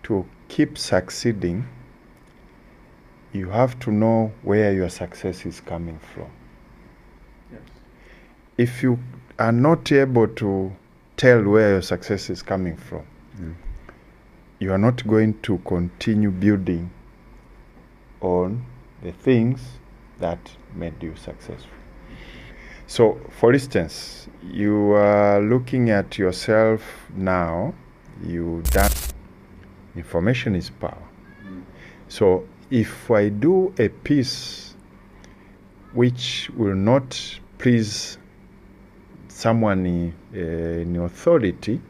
to keep succeeding, you have to know where your success is coming from. Yes. If you are not able to tell where your success is coming from, you are not going to continue building on the things that made you successful. So, for instance, you are looking at yourself now, information is power. So, if I do a piece which will not please someone in authority,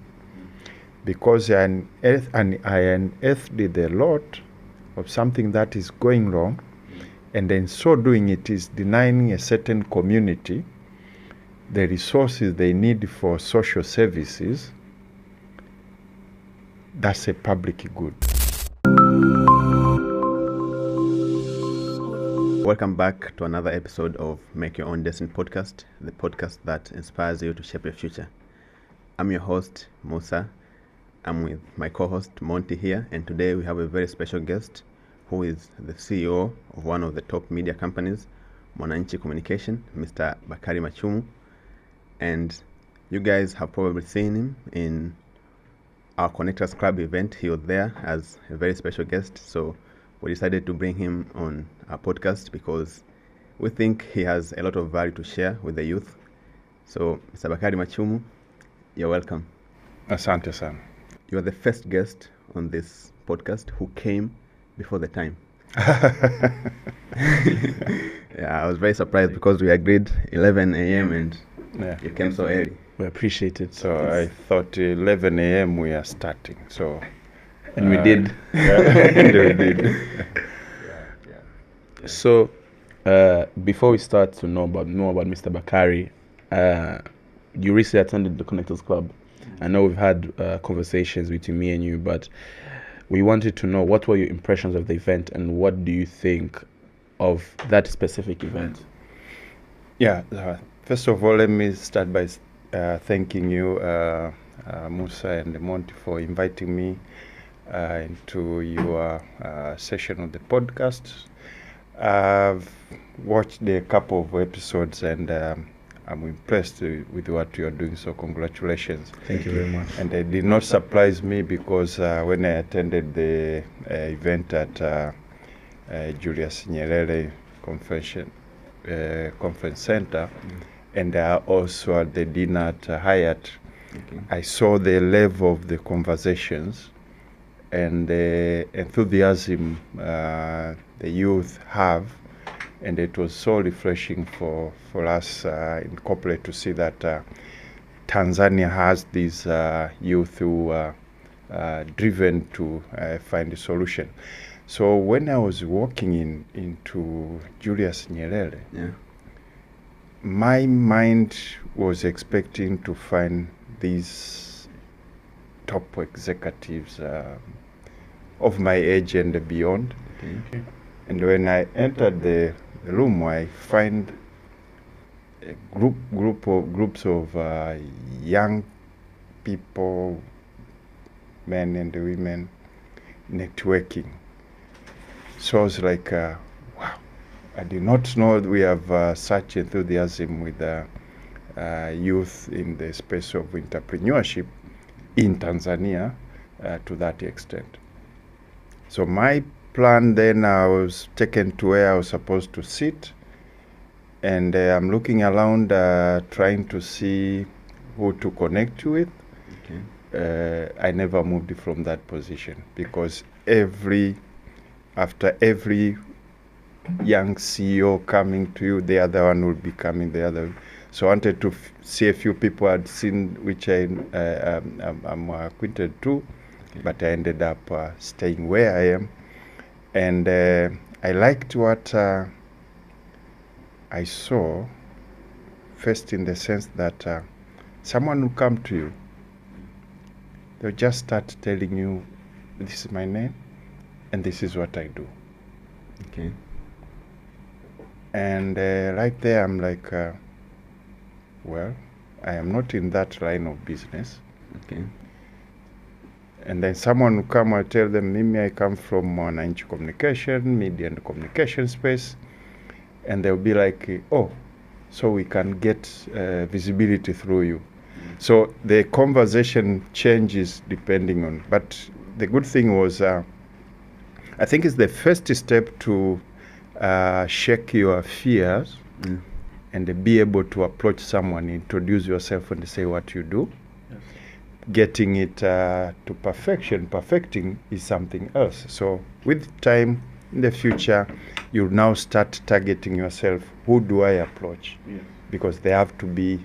because I unearthed the lot of something that is going wrong, and in so doing it is denying a certain community the resources they need for social services, that's a public good. Welcome back to another episode of Make Your Own Destiny podcast, the podcast that inspires you to shape your future. I'm your host, Musa. I'm with my co-host, Monty here, and today we have a very special guest who is the CEO of one of the top media companies, Mwananchi Communication, Mr. Bakari Machumu. And you guys have probably seen him in our Connectors Club event. He was there as a very special guest, so we decided to bring him on our podcast because we think he has a lot of value to share with the youth. So, Mr. Bakari Machumu, you're welcome. Asante sana. You are the first guest on this podcast who came before the time. Yeah, I was very surprised because we agreed 11 a.m. and you came so early. We appreciate it. So I thought 11 a.m. we are starting. So, and we did. And we did. So, before we start to know about Mr. Bakari, you recently attended the Connectors Club. I know we've had conversations between me and you, but we wanted to know what were your impressions of the event and what do you think of that specific event? Yeah, first of all, let me start by thanking you, Musa and Monty, for inviting me into your session of the podcast. I've watched a couple of episodes and I'm impressed with what you are doing, so congratulations. Thank you very much. And it did not surprise me because when I attended the event at Julius Nyerere Conference Center, and also at the dinner at Hyatt, I saw the level of the conversations and the enthusiasm the youth have, and it was so refreshing for us in corporate to see that Tanzania has these youth who are driven to find a solution. So when I was walking into Julius Nyerere, my mind was expecting to find these top executives of my age and beyond. Okay. And when I entered the room, I find a groups of young people, men and women, networking. So I was like, wow, I did not know we have such enthusiasm with youth in the space of entrepreneurship in Tanzania to that extent. So my plan then, I was taken to where I was supposed to sit, and I'm looking around trying to see who to connect with. Okay. I never moved from that position because after every young CEO coming to you, the other one will be coming, the other. So I wanted to see a few people I'd seen which I'm acquainted to, but I ended up staying where I am. And I liked what I saw, first in the sense that someone will come to you, they'll just start telling you, this is my name, and this is what I do. Okay. And right there, I'm like, well, I am not in that line of business. Okay. And then someone will come and tell them, Mimi, I come from Mwananchi communication, media and communication space. And they'll be like, oh, so we can get visibility through you. So the conversation changes depending on, but the good thing was, I think it's the first step to shake your fears and be able to approach someone, introduce yourself and say what you do. Yes. Getting it to perfection, perfecting is something else. So with time in the future, you'll now start targeting yourself. Who do I approach? Yes. Because they have to be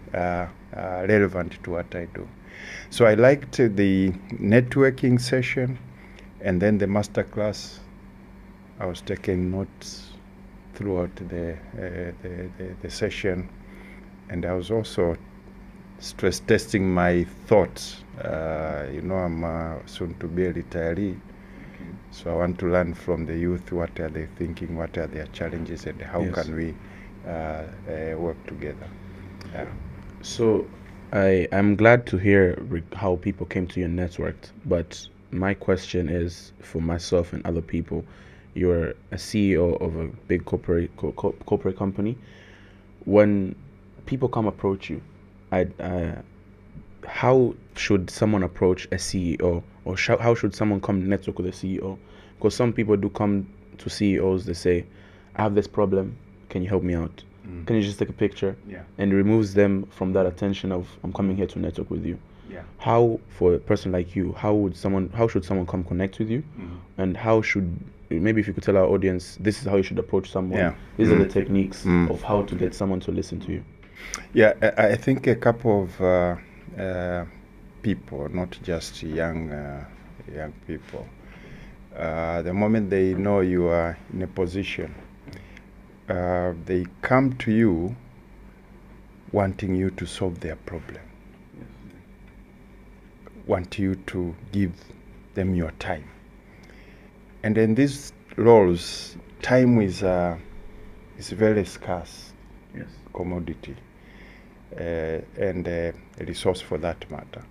relevant to what I do. So I liked the networking session and then the masterclass. I was taking notes throughout the session, and I was also stress testing my thoughts. I'm soon to be a retiree, so I want to learn from the youth. What are they thinking? What are their challenges, and how can we work together? Yeah. So I'm glad to hear how people came to your network, but my question is for myself and other people. You're a CEO of a big corporate company. When people come approach you, how should someone approach a CEO, or how should someone come network with a CEO? Because some people do come to CEOs, they say, I have this problem, can you help me out? Can you just take a picture? Yeah. And it removes them from that attention of, I'm coming here to network with you. Yeah. How, for a person like you, how should someone come connect with you? And how should, maybe if you could tell our audience, this is how you should approach someone. Yeah. These are the techniques of how to get someone to listen to you. Yeah, I think a couple of people, not just young people, the moment they know you are in a position, they come to you wanting you to solve their problem. Yes. Want you to give them your time. And in these roles, time is very scarce. Yes. Commodity and a resource for that matter.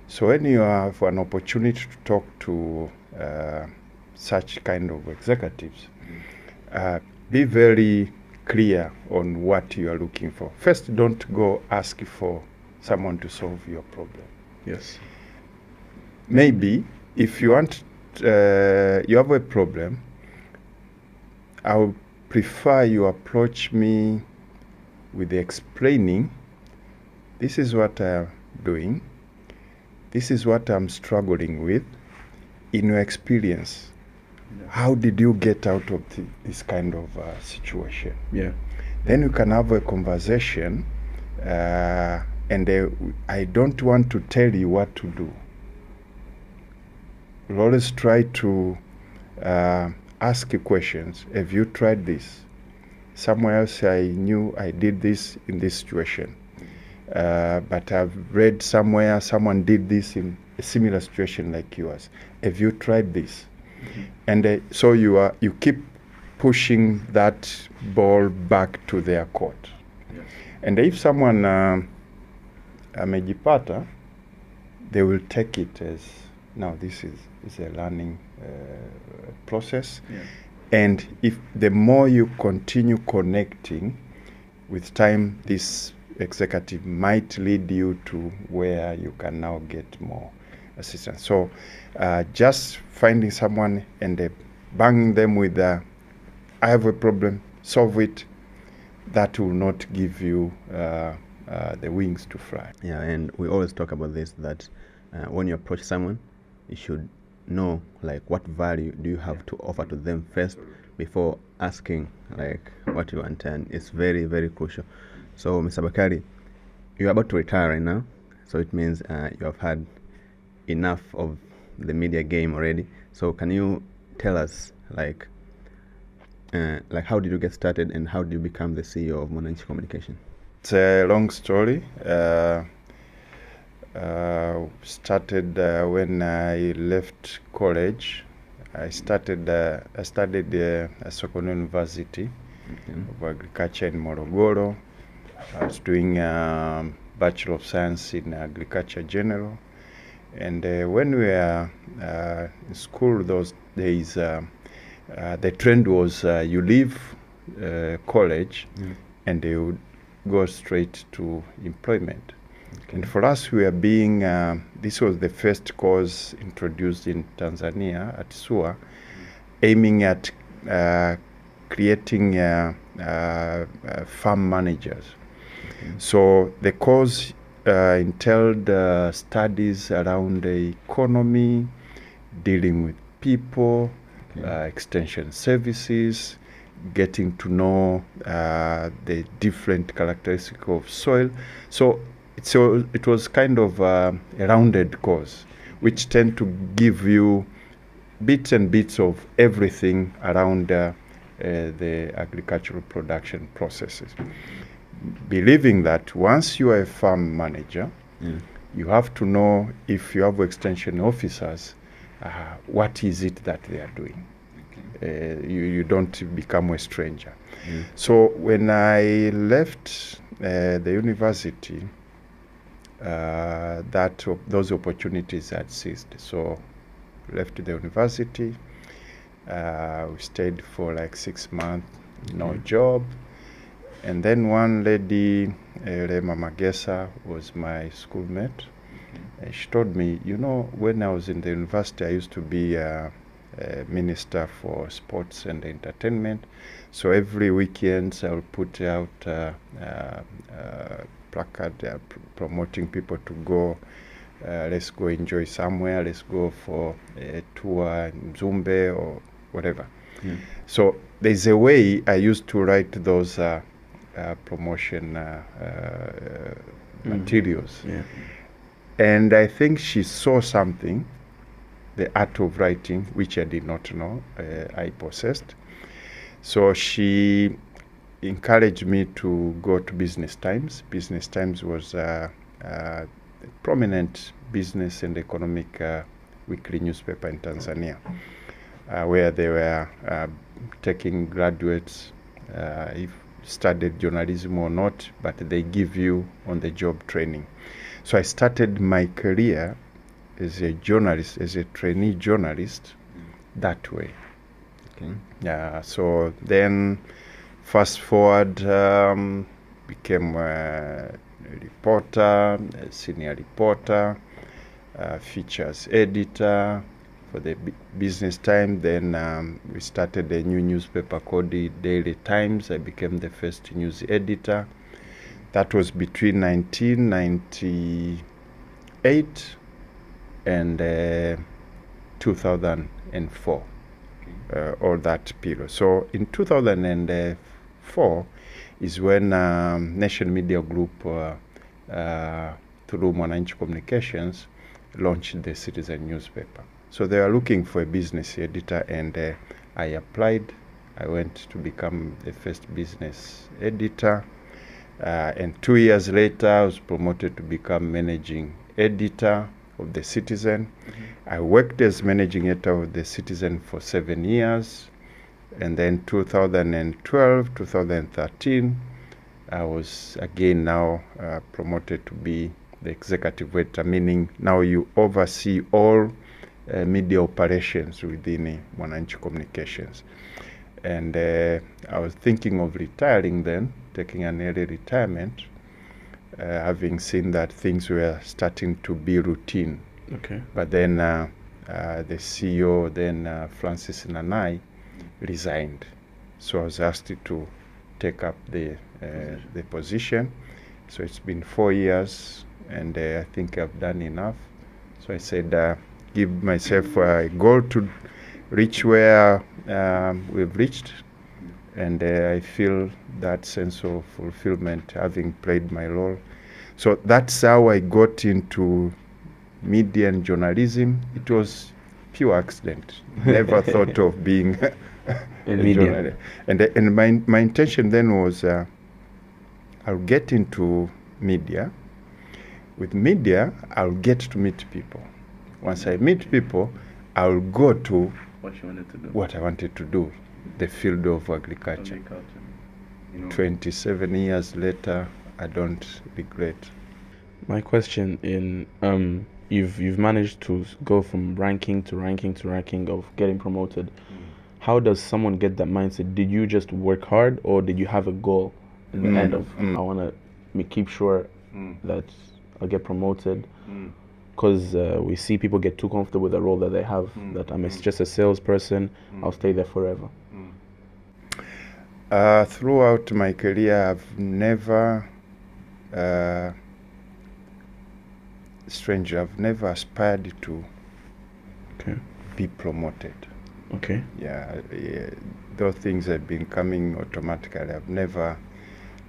So when you have an opportunity to talk to such kind of executives, be very clear on what you are looking for. First, don't go ask for someone to solve your problem. Yes. Maybe if you want, you have a problem, I would prefer you approach me with explaining, this is what I'm doing, this is what I'm struggling with. In your experience, how did you get out of this kind of situation? Yeah. Then you can have a conversation, and I don't want to tell you what to do. We'll always try to ask you questions. Have you tried this? Somewhere else I knew I did this in this situation. But I've read somewhere someone did this in a similar situation like yours. Have you tried this? And so you keep pushing that ball back to their court. Yes. And if someone amejipata, they will take it as, now this is a learning process. Yes. And if the more you continue connecting, with time, this executive might lead you to where you can now get more assistance. So just finding someone and banging them with I have a problem, solve it, that will not give you the wings to fly. Yeah, and we always talk about this, that when you approach someone, you should know like what value do you have to offer to them first before asking like what you want, and it's very, very crucial. So Mr. Bakari, you're about to retire right now, so it means you have had enough of the media game already. So can you tell us like how did you get started and how did you become the CEO of Mwananchi Communication? It's a long story. Started when I left college. I studied at Sokono University of Agriculture in Morogoro. I was doing Bachelor of Science in Agriculture General. And when we were in school those days, the trend was you leave college and you would go straight to employment. Okay. And for us, we are being, this was the first course introduced in Tanzania at SUA, aiming at creating farm managers. So the course entailed studies around the economy, dealing with people, extension services, getting to know the different characteristics of soil. So it was kind of a rounded course, which tend to give you bits and bits of everything around the agricultural production processes. Believing that once you are a farm manager, you have to know, if you have extension officers, what is it that they are doing. You don't become a stranger. So when I left the university, those opportunities had ceased. So left the university, we stayed for like 6 months, no job. And then one lady, Rema Magesa, was my schoolmate. And she told me, you know, when I was in the university, I used to be a minister for sports and entertainment. So every weekend I'll put out placard promoting people to go, let's go enjoy somewhere, let's go for a tour in Zumbe or whatever. So there's a way I used to write those promotion materials. And I think she saw something, the art of writing, which I did not know I possessed. So she encouraged me to go to Business Times. Business Times was a prominent business and economic weekly newspaper in Tanzania, where they were taking graduates, if studied journalism or not, but they give you on-the-job training. So I started my career as a journalist, as a trainee journalist, that way. So then, fast forward, became a reporter, a senior reporter, features editor for the Business Times. Then we started a new newspaper called the Daily Times. I became the first news editor. That was between 1998 and 2004, or that period. So in 2004 is when Nation Media Group, through Mwananchi Communications, launched the Citizen newspaper. So they were looking for a business editor, and I applied. I went to become the first business editor. And 2 years later, I was promoted to become managing editor of the Citizen. I worked as managing editor of the Citizen for 7 years. And then 2012, 2013, I was again now promoted to be the executive editor, meaning now you oversee all media operations within Mwananchi Communications. And I was thinking of retiring then, taking an early retirement, having seen that things were starting to be routine. But then the CEO, then Francis Nanai, resigned. So I was asked to take up the position. So it's been 4 years, and I think I've done enough. So I said, give myself a goal to reach where we've reached, and I feel that sense of fulfillment having played my role. So that's how I got into media and journalism. It was pure accident. Never thought of being in media. And my intention then was I'll get into media. With media, I'll get to meet people. Once I meet people, I'll go to What you wanted to do. what I wanted to do, the field of agriculture. 27 years later, I don't regret. My question in you've managed to go from ranking to ranking to ranking of getting promoted. How does someone get that mindset? Did you just work hard, or did you have a goal in the end of I want to keep sure that I'll get promoted? Because we see people get too comfortable with the role that they have, that I'm just a salesperson, I'll stay there forever. Throughout my career, I've never, I've never aspired to be promoted. Okay. Yeah, those things have been coming automatically. I've never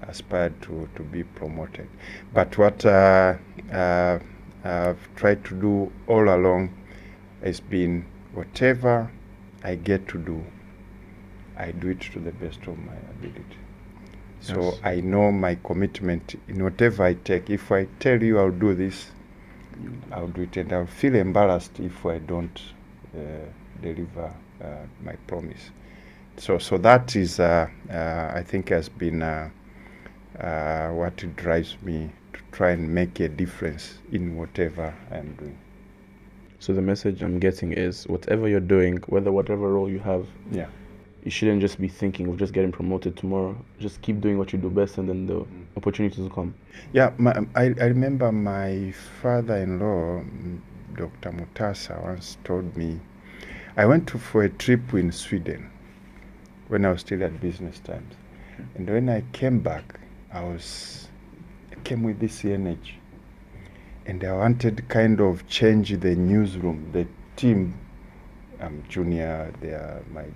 aspired to be promoted. But what I've tried to do all along has been whatever I get to do, I do it to the best of my ability. So Yes. I know my commitment in whatever I take. If I tell you I'll do this, I'll do it, and I'll feel embarrassed if I don't deliver my promise. So that is, I think, has been what drives me to try and make a difference in whatever I'm doing. So the message I'm getting is, whatever you're doing, whatever role you have, Yeah. you shouldn't just be thinking of just getting promoted tomorrow. Just keep doing what you do best, and then the opportunities will come. Yeah, I remember my father-in-law, Dr. Mutasa, once told me, I went for a trip in Sweden when I was still at Business Times. And when I came back, I came with this energy. And I wanted to kind of change the newsroom, the team. I'm junior, they are my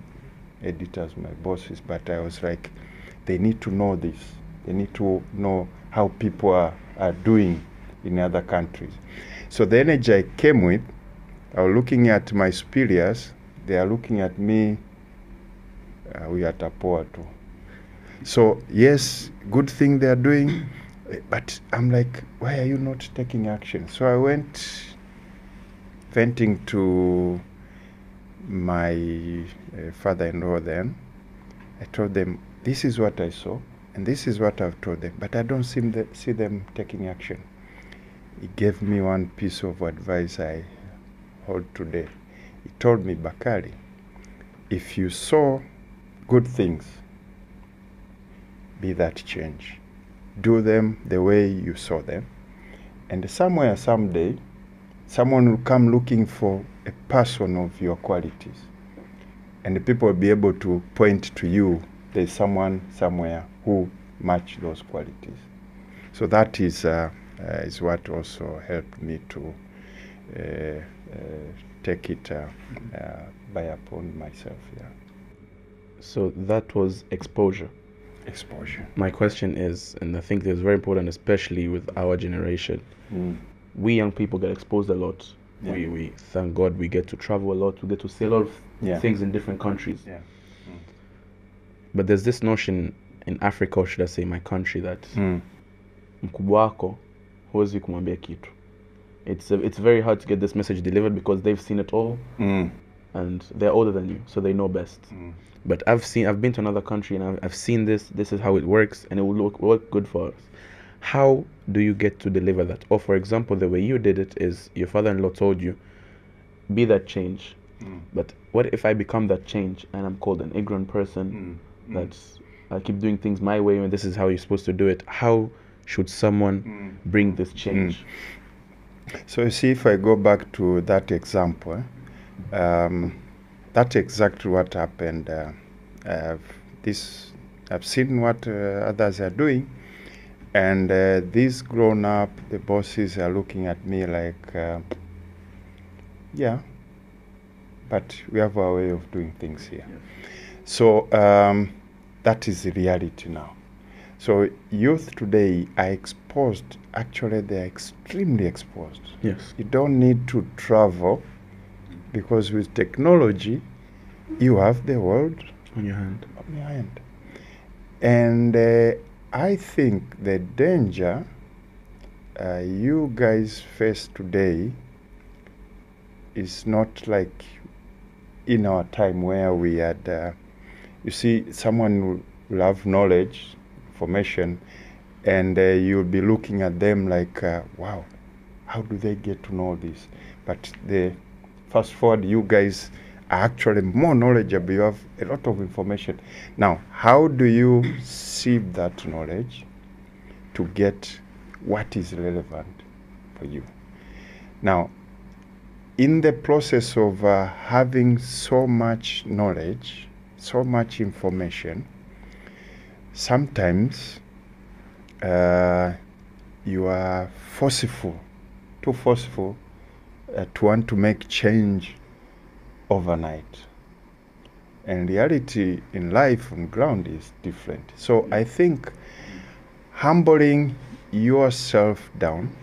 editors, my bosses, but I was like, they need to know this. They need to know how people are doing in other countries. So the energy I came with, I was looking at my superiors, they are looking at me, we are tapoa too. So yes, good thing they are doing, but I'm like, why are you not taking action? So I went venting to my father-in-law then. I told them, this is what I saw, and this is what I've told them, but I don't see them taking action. He gave me one piece of advice I hold today. He told me, Bakari, if you saw good things, be that change. Do them the way you saw them. And somewhere, someday, someone will come looking for a person of your qualities. And the people will be able to point to you, there's someone somewhere who match those qualities. So that is what also helped me to take it by upon myself. Yeah. So that was exposure. Exposure. My question is, and I think it's very important, especially with our generation, we young people get exposed a lot. Yeah. We thank God we get to travel a lot, we get to see a lot of things in different countries. Yeah. But there's this notion in Africa, or should I say my country, that mkubwa wako huwezi kumwambia kitu. It's very hard to get this message delivered because they've seen it all, and they're older than you, so they know best. But I've been to another country, and I've seen this is how it works, and it will work good for us. How do you get to deliver that? Or for example, the way you did it is your father-in-law told you, be that change. But what if I become that change and I'm called an ignorant person, that I keep doing things my way when this is how you're supposed to do it? How should someone bring this change? So you see, if I go back to that example, that's exactly what happened. I've seen what others are doing, and these grown up, the bosses are looking at me like, yeah, but we have our way of doing things here. Yeah. So that is the reality now. So youth today are exposed. Actually, they are extremely exposed. Yes. You don't need to travel, because with technology, you have the world on your hand. And I think the danger you guys face today is not like in our time where we had, you see, someone will have knowledge, information, and you'll be looking at them like, wow, how do they get to know this? But the fast forward, you guys are actually more knowledgeable. You have a lot of information. Now, how do you sieve that knowledge to get what is relevant for you? Now, in the process of having so much knowledge, so much information, sometimes you are too forceful to want to make change overnight. And reality in life on ground is different. So I think humbling yourself down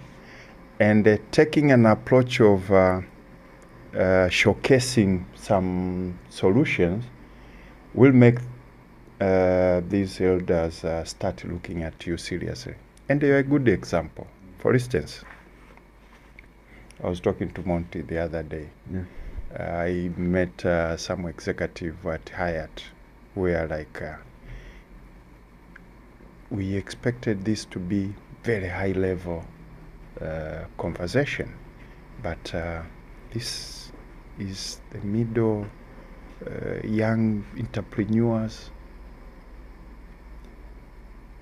and taking an approach of showcasing some solutions will make these elders start looking at you seriously. And they are a good example. For instance, I was talking to Monty the other day. Yeah. I met some executive at Hyatt where like we expected this to be very high level conversation, but this is the middle young entrepreneurs.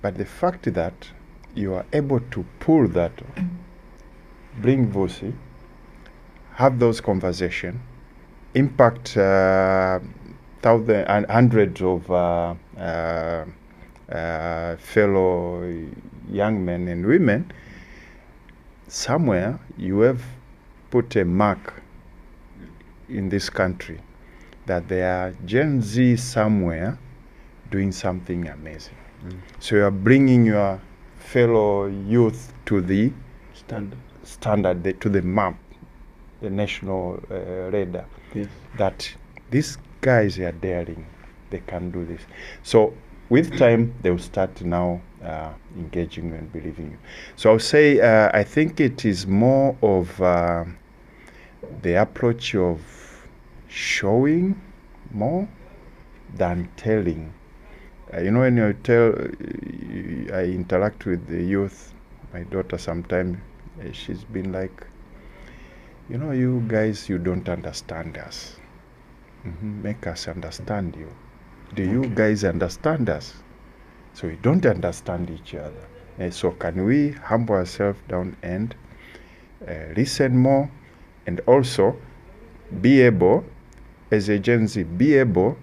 But the fact that you are able to pull that, bring Vusi, have those conversations, impact thousands and hundreds of fellow young men and women, somewhere you have put a mark in this country that there are Gen Z somewhere doing something amazing. So you are bringing your fellow youth to the standard, to the map, the national radar. Yes. That these guys are daring, they can do this. So with time, they will start now engaging you and believing you. So I'll say I think it is more of the approach of showing more than telling. You know, when you tell, I interact with the youth, my daughter sometimes, she's been like, you know, you guys, you don't understand us. Make us understand you. Do you guys understand us? So we don't understand each other. And so can we humble ourselves down and listen more, and also be able, as a Gen Z, be able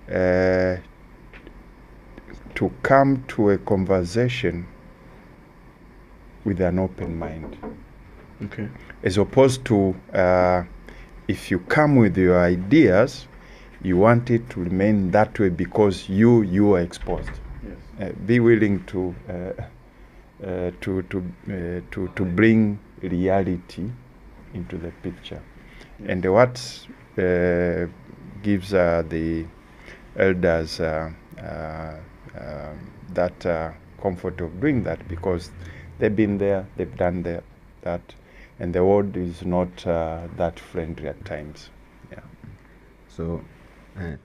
to come to a conversation with an open mind. Okay. As opposed to if you come with your ideas, you want it to remain that way because you are exposed. Yes. Be willing to bring reality into the picture. Yes. And what gives the elders that comfort of doing that, because they've been there, they've done that, and the world is not that friendly at times. Yeah. So,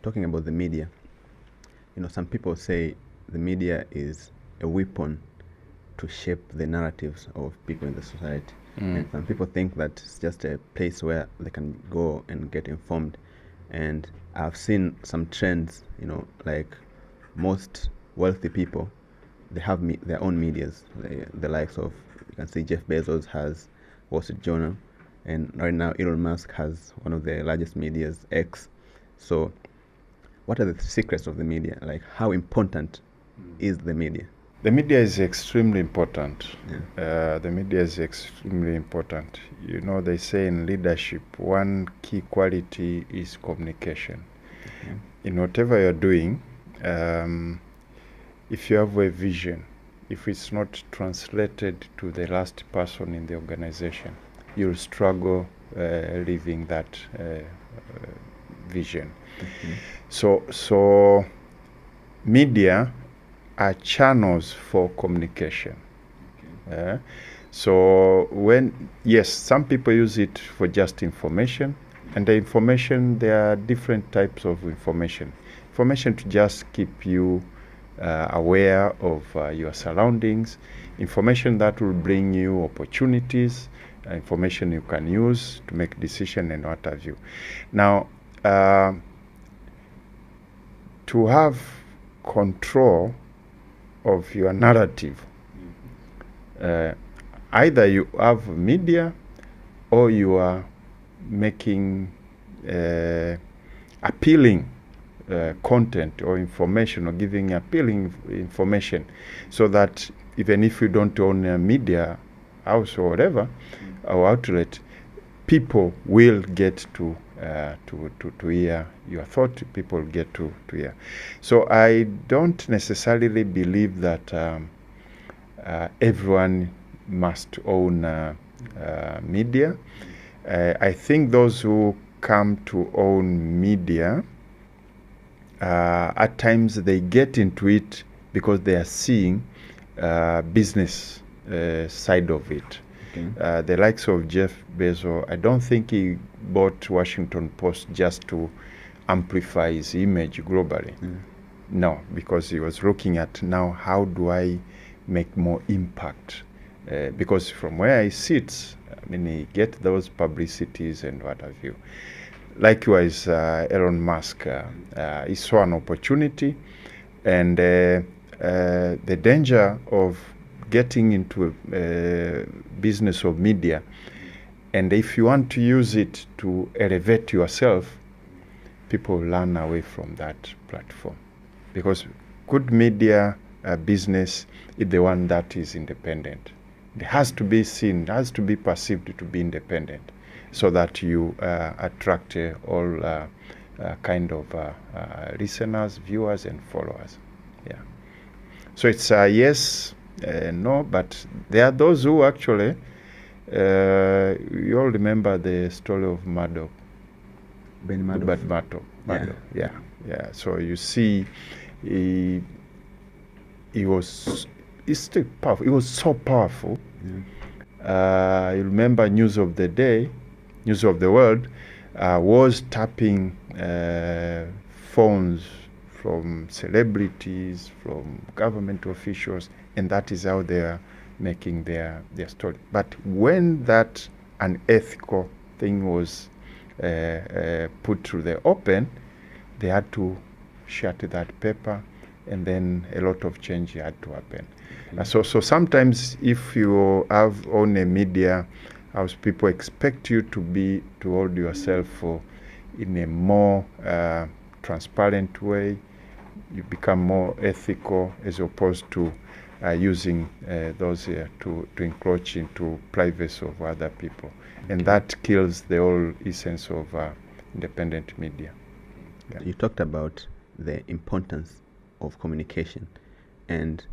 talking about the media, you know, some people say the media is a weapon to shape the narratives of people in the society. And some people think that it's just a place where they can go and get informed. And I've seen some trends, you know, like most wealthy people, they have their own medias. The likes of, you can see Jeff Bezos has Wall Street Journal, and right now Elon Musk has one of the largest medias, X. So what are the secrets of the media? Like, how important is the media? The media is extremely important. Yeah. The media is extremely important. You know, they say in leadership, one key quality is communication. Okay. In whatever you're doing, if you have a vision, if it's not translated to the last person in the organization, you'll struggle living that vision. Okay. So media are channels for communication. Okay. So yes, some people use it for just information, and the information, there are different types of information. Information to just keep you aware of your surroundings, information that will bring you opportunities, information you can use to make decision and what have you. Now, to have control of your narrative, either you have media or you are making appealing content or information, or giving appealing information, so that even if you don't own a media house or whatever, or outlet, people will get to hear your thought. People get to hear. So I don't necessarily believe that everyone must own media. I think those who come to own media, at times they get into it because they are seeing business side of it. Okay. The likes of Jeff Bezos, I don't think he bought Washington Post just to amplify his image globally. No, because he was looking at, now how do I make more impact? Because from where he sits, I mean, he get those publicities and what have you. Likewise, Elon Musk, he saw an opportunity, and the danger of getting into a business of media, and if you want to use it to elevate yourself, people run away from that platform, because good media business is the one that is independent. It has to be seen, has to be perceived to be independent, so that you attract all kind of listeners, viewers, and followers. Yeah. So it's yes, no, but there are those who actually, you all remember the story of Murdoch. Ben Murdoch. But Murdoch. Yeah. So you see, he's still powerful. He was so powerful. You remember News of the Day, News of the World, was tapping phones from celebrities, from government officials, and that is how they are making their story. But when that unethical thing was put to the open, they had to shut that paper, and then a lot of change had to happen. So sometimes if you have own a media house, people expect you to hold yourself in a more transparent way. You become more ethical, as opposed to using those to encroach into privacy of other people. And that kills the whole essence of independent media. Yeah. You talked about the importance of communication, and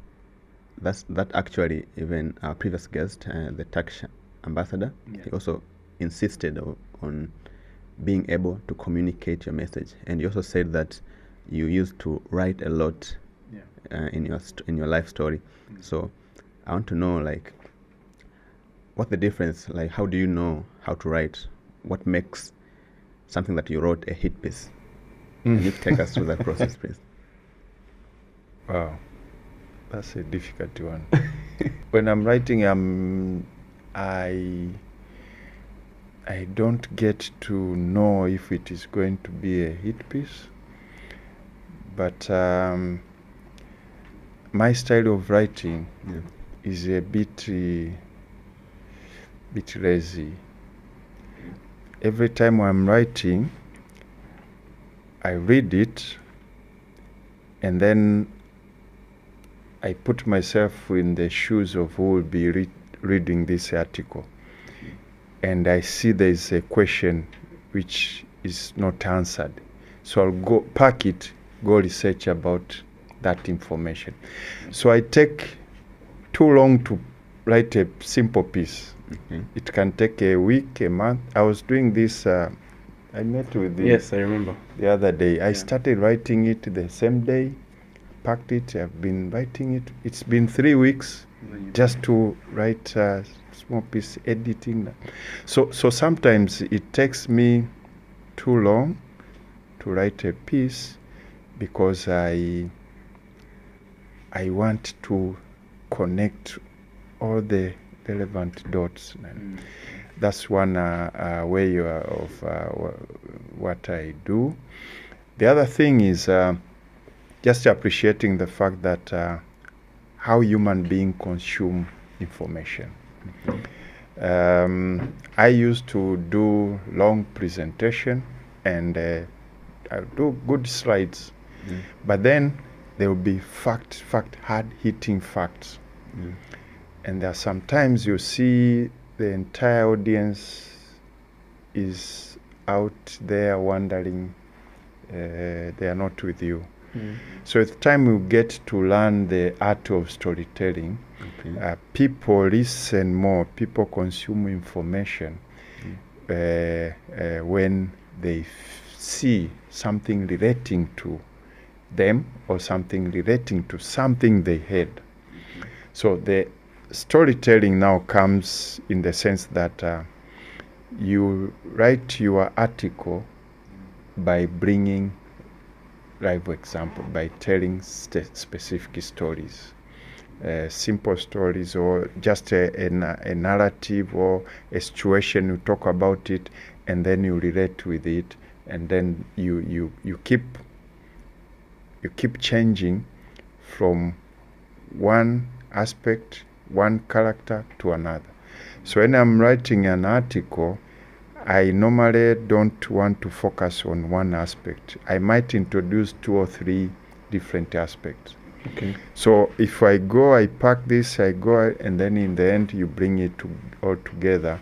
that actually, even our previous guest, the Turkish ambassador, he also insisted on being able to communicate your message. And you also said that you used to write a lot in your life story. So I want to know, like, what the difference, like, how do you know how to write? What makes something that you wrote a hit piece? Can you take us through that process, please? Wow, that's a difficult one. When I'm writing, I don't get to know if it is going to be a hit piece, but my style of writing is a bit lazy. Every time I'm writing, I read it, and then I put myself in the shoes of who will be reading this article, and I see there is a question which is not answered. So I'll go pack it, go research about that information. So I take too long to write a simple piece. It can take a week, a month. I was doing this, I met with the... Yes, I remember. The other day. I started writing it the same day, packed it, I've been writing it. It's been 3 weeks just to write a small piece, editing. So sometimes it takes me too long to write a piece, because I want to connect all the relevant dots. That's one way of what I do. The other thing is just appreciating the fact that how human beings consume information. I used to do long presentation and I do good slides, but then there will be hard-hitting facts. And there are sometimes you see the entire audience is out there wondering, they are not with you. So it's time we get to learn the art of storytelling. People listen more, people consume information when they see something relating to them or something relating to something they heard. So the storytelling now comes in the sense that you write your article by bringing live example, by telling specific stories, simple stories, or just a narrative or a situation. You talk about it and then you relate with it, and then you keep changing from one aspect, one character to another. So when I'm writing an article, I normally don't want to focus on one aspect. I might introduce 2 or 3 different aspects. So if I pack this, and then in the end you bring it all together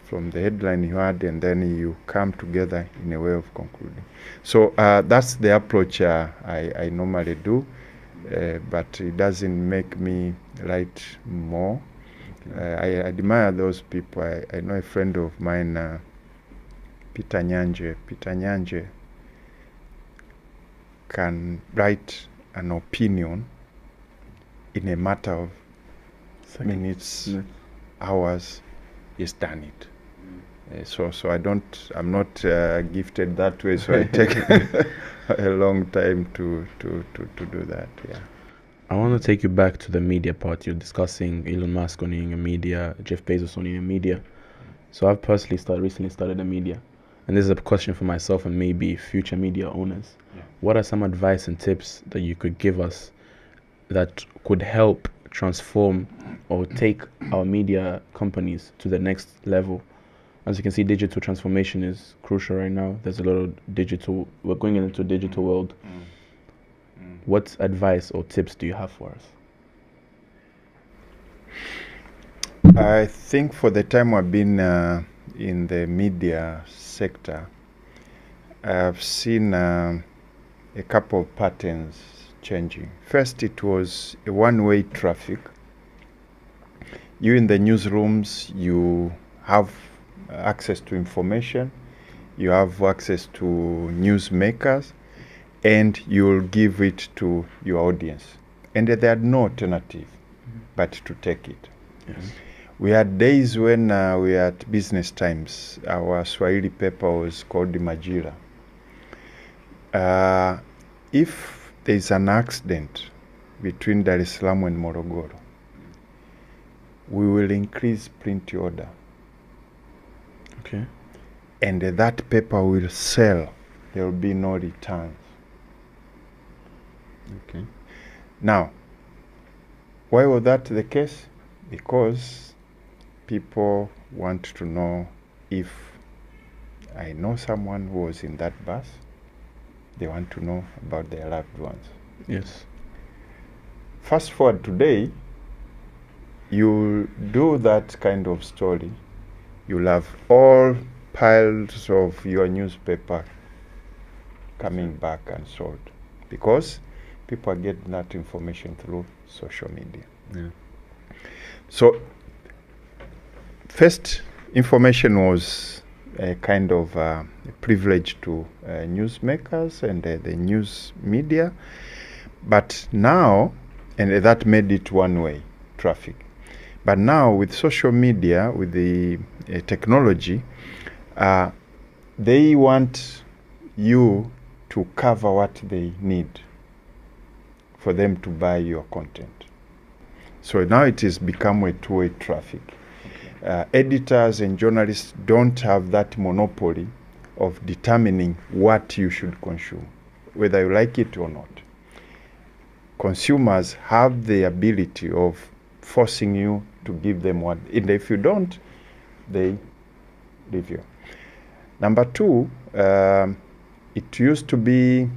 from the headline you had, and then you come together in a way of concluding. So that's the approach I normally do, but it doesn't make me write more. I admire those people. I know a friend of mine, Peter Nyanje can write an opinion in a matter of minutes, hours. He's done it. So I'm not gifted that way. So I take a long time to do that. Yeah. I want to take you back to the media part. You're discussing Elon Musk owning a media, Jeff Bezos owning a media. So I've personally recently started a media. And this is a question for myself and maybe future media owners. What are some advice and tips that you could give us that could help transform or take our media companies to the next level? As you can see, digital transformation is crucial right now. There's a lot of we're going into a digital world. What advice or tips do you have for us? I think for the time I've been in the media sector, I've seen a couple of patterns changing. First, it was a one-way traffic. You in the newsrooms, you have access to information, you have access to newsmakers, and you'll give it to your audience. And there had no alternative but to take it. Yes. We had days when we had Business Times. Our Swahili paper was called the Majira. If there's an accident between Dar es Salaam and Morogoro, we will increase print order. Okay. And that paper will sell. There will be no returns. Okay. Now, why was that the case? Because people want to know if I know someone who was in that bus. They want to know about their loved ones. Yes. Fast forward today, you do that kind of story, you'll have all piles of your newspaper coming back and sold because people are getting that information through social media. Yeah. So first, information was a kind of a privilege to newsmakers and the news media, but now, and that made it one-way traffic. But now with social media, with the technology, they want you to cover what they need for them to buy your content. So now it has become a two-way traffic. Editors and journalists don't have that monopoly of determining what you should consume, whether you like it or not. Consumers have the ability of forcing you to give them what, and if you don't, they leave you. Number two, it used to be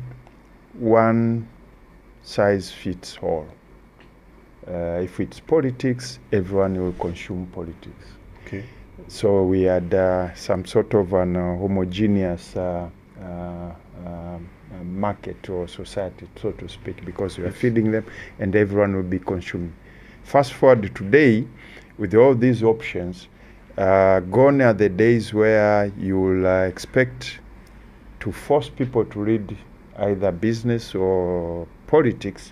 one size fits all. If it's politics, everyone will consume politics. Okay. So we had some sort of an homogeneous market or society, so to speak, because we are feeding them and everyone will be consuming. Fast forward today, with all these options, gone are the days where you will expect to force people to read either business or politics.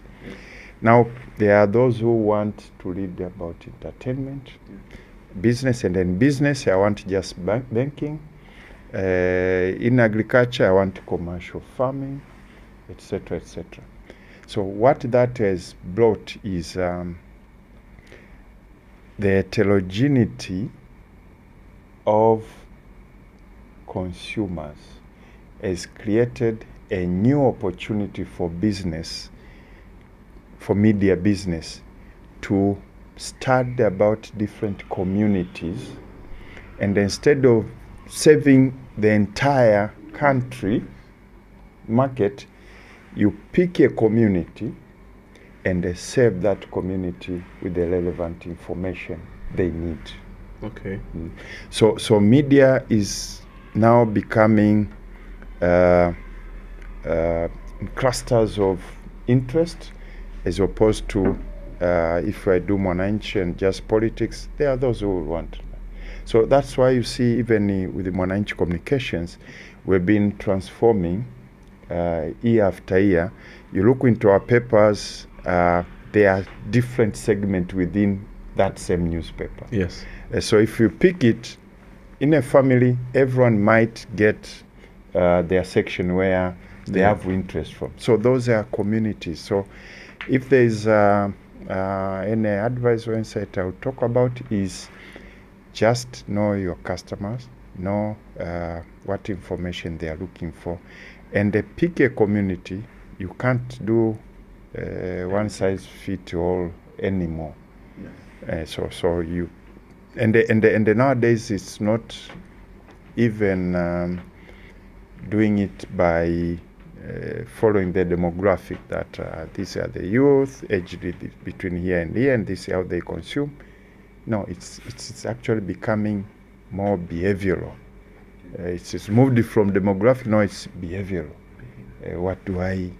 Now, there are those who want to read about entertainment, business, and then business, I want just banking. In agriculture, I want commercial farming, etc., etc. So what that has brought is the heterogeneity of consumers has created a new opportunity for business, for media business, to study about different communities, and instead of saving the entire country market, you pick a community and serve that community with the relevant information they need. Okay. So media is now becoming clusters of interest, as opposed to if I do Mwananchi and just politics, there are those who will want. So that's why you see, even with the Mwananchi communications, we've been transforming year after year. You look into our papers, there are different segments within that same newspaper. Yes. So if you pick it, in a family, everyone might get their section where they have interest from. So those are communities. So if there is any advice or insight I would talk about is just know your customers, know what information they are looking for, and pick a community. You can't do one size fit all anymore. So you and nowadays it's not even doing it by following the demographic that these are the youth aged between here and here, and this is how they consume. No, it's actually becoming more behavioral. It's moved from demographic. No, it's behavioral. What do I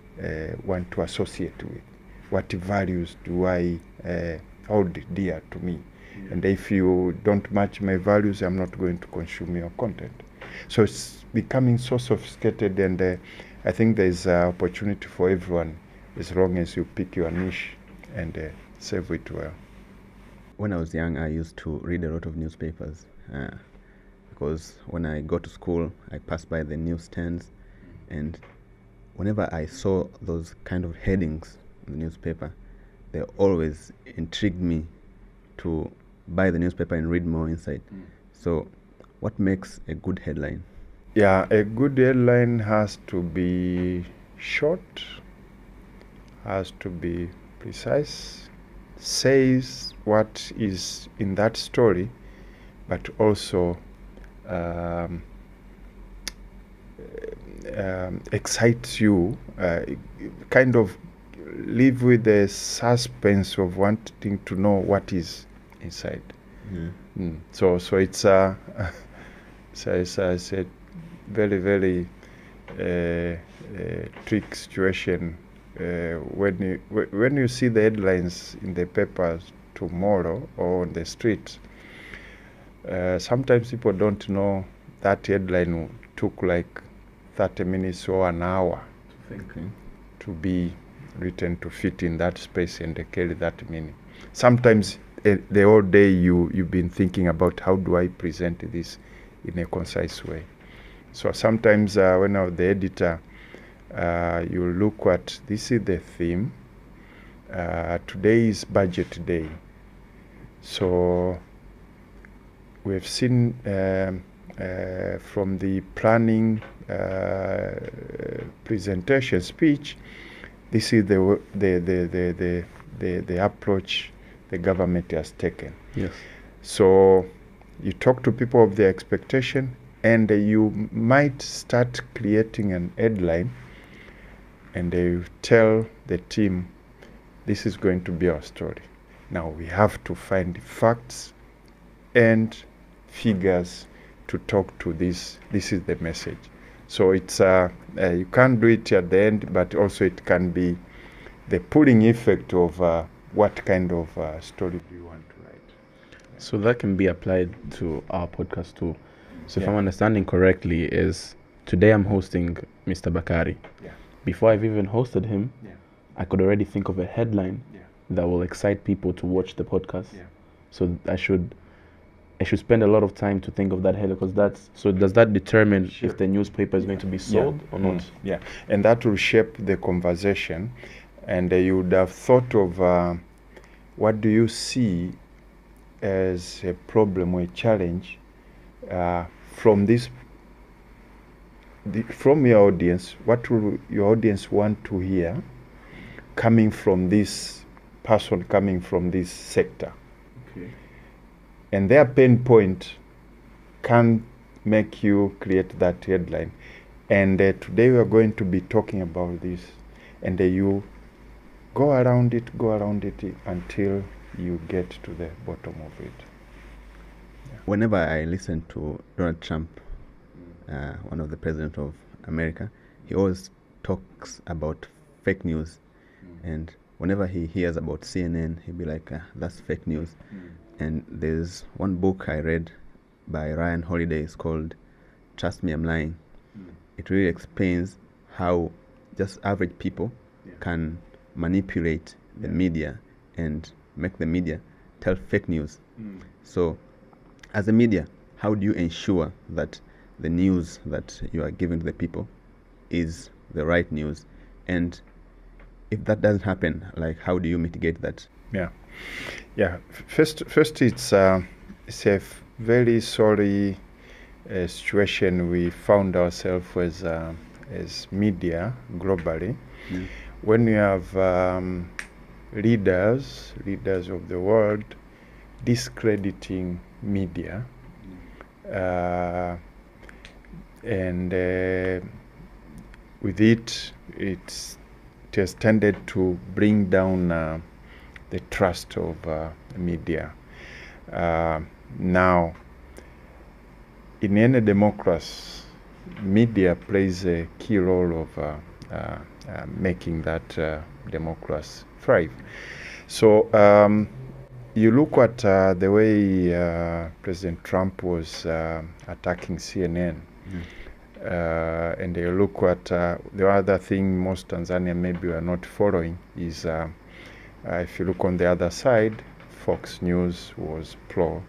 want to associate with? What values do I hold dear to me? And if you don't match my values, I'm not going to consume your content. So it's becoming so sophisticated, and I think there's opportunity for everyone as long as you pick your niche and serve it well. When I was young, I used to read a lot of newspapers because when I go to school, I passed by the newsstands, and whenever I saw those kind of headings in the newspaper, they always intrigued me to buy the newspaper and read more inside. So what makes a good headline? Yeah, a good headline has to be short, has to be precise, says what is in that story, but also excites you, kind of live with the suspense of wanting to know what is inside. So it's a very, very tricky situation. When you see the headlines in the papers tomorrow or on the street, sometimes people don't know that headline took like 30 minutes or an hour to be written to fit in that space and carry that meaning. Sometimes the whole day you've been thinking about how do I present this in a concise way. So sometimes when I'm the editor, you look at, this is the theme. Today is budget day. So we've seen from the planning presentation speech, this is the approach the government has taken. Yes. So you talk to people of their expectation, and you might start creating an headline, and they tell the team, this is going to be our story. Now we have to find facts and figures to talk to this. This is the message. So it's you can't do it at the end, but also it can be the pulling effect of what kind of story do you want to write. So that can be applied to our podcast too. So if Yeah. I'm understanding correctly, is today I'm hosting Mr. Bakari. Yeah. Before I've even hosted him, Yeah. I could already think of a headline Yeah. that will excite people to watch the podcast. Yeah. So I should spend a lot of time to think of that headline, because does that determine Sure. if the newspaper is going to be sold or not? Yeah, and that will shape the conversation, and you would have thought of what do you see as a problem or a challenge from from your audience. What will your audience want to hear coming from this person, coming from this sector? Okay. And their pain point can make you create that headline. And today we are going to be talking about this, and you go around it until you get to the bottom of it. Whenever I listen to Donald Trump, one of the presidents of America, he always talks about fake news. And whenever he hears about CNN, he'll be like, that's fake news. And there's one book I read by Ryan Holiday. It's called Trust Me, I'm Lying. It really explains how just average people can manipulate the media and make the media tell fake news. So as a media, how do you ensure that the news that you are giving to the people is the right news? And if that doesn't happen, like, how do you mitigate that? Yeah. First, it's a very sorry situation we found ourselves as media globally. When you have leaders of the world discrediting media, and with it has tended to bring down the trust of media. Now, in any democracy, media plays a key role of making that democracy thrive. So you look at the way President Trump was attacking CNN, and you look at the other thing most Tanzania maybe are not following is if you look on the other side, Fox News was pro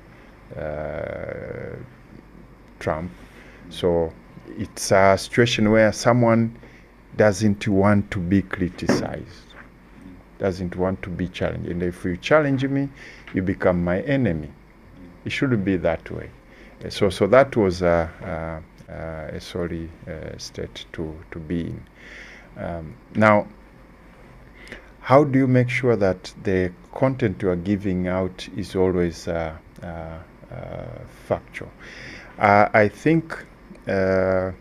Trump. So it's a situation where someone doesn't want to be criticized, doesn't want to be challenged. And if you challenge me, you become my enemy. It shouldn't be that way. So that was a sorry state to be in. Now, how do you make sure that the content you are giving out is always factual? I think the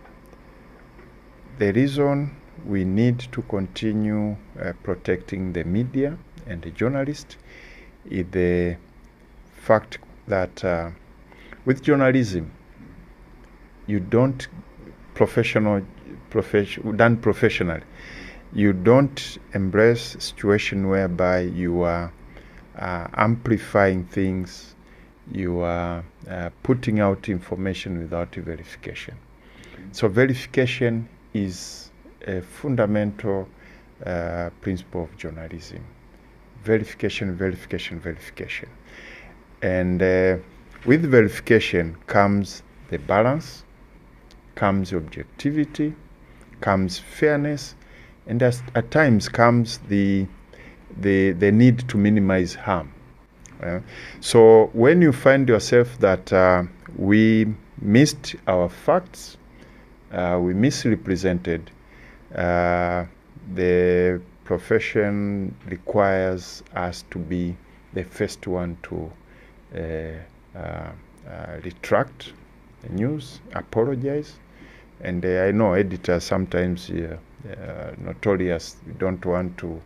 reason we need to continue protecting the media and the journalists is the fact that with journalism, you don't done professionally. You don't embrace a situation whereby you are amplifying things, you are putting out information without verification. So verification is a fundamental principle of journalism. Verification. And with verification comes the balance, comes objectivity, comes fairness, and at times comes the need to minimize harm. So when you find yourself that we missed our facts, we misrepresented, the profession requires us to be the first one to retract the news, apologize. And I know editors sometimes notorious, don't want to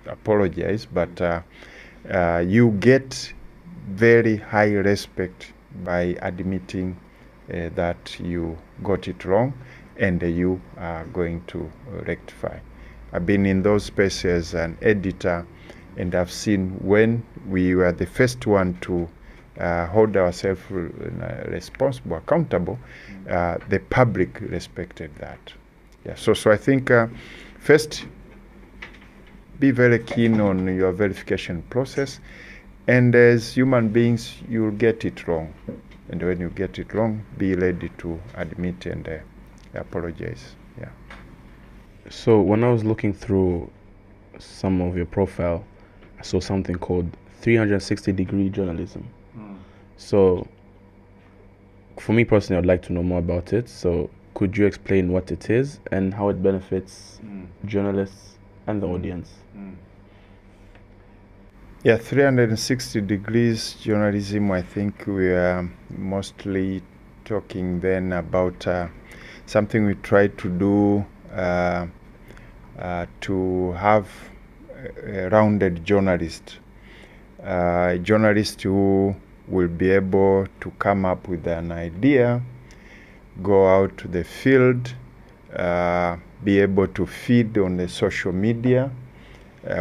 apologize, but you get very high respect by admitting that you got it wrong and you are going to rectify. I've been in those spaces as an editor, and I've seen when we were the first one to hold ourselves responsible, accountable, the public respected that. Yeah. So I think first, be very keen on your verification process, and as human beings, you'll get it wrong. And when you get it wrong, be ready to admit and apologize. Yeah. So when I was looking through some of your profile, I saw something called 360-degree journalism. So for me personally, I'd like to know more about it. So could you explain what it is and how it benefits journalists and the audience? Yeah, 360 degrees journalism, I think we are mostly talking then about something we try to do to have a rounded journalist. A journalist who will be able to come up with an idea, go out to the field, be able to feed on the social media.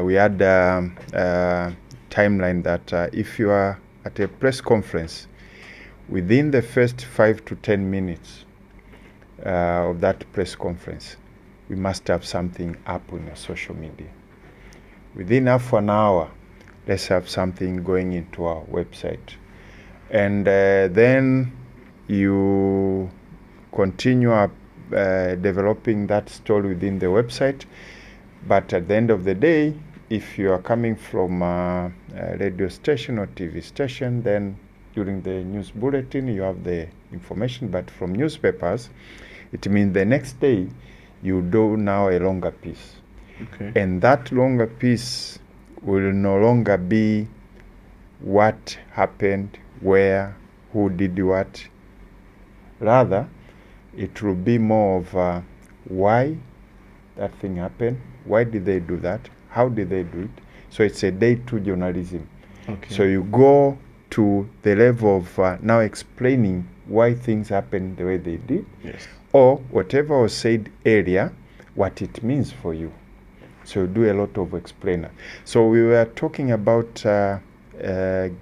We had a timeline that if you are at a press conference, within the first 5 to 10 minutes of that press conference, we must have something up on your social media. Within half an hour, let's have something going into our website. And then you continue developing that story within the website. But at the end of the day, if you are coming from a radio station or TV station, then during the news bulletin, you have the information. But from newspapers, it means the next day, you do now a longer piece. Okay. And that longer piece will no longer be what happened, where, who did what. Rather, it will be more of why that thing happened, why did they do that, how did they do it. So it's a day-to journalism. Okay. So you go to the level of now explaining why things happened the way they did, Yes. or whatever was said earlier, what it means for you. So you do a lot of explainer. So we were talking about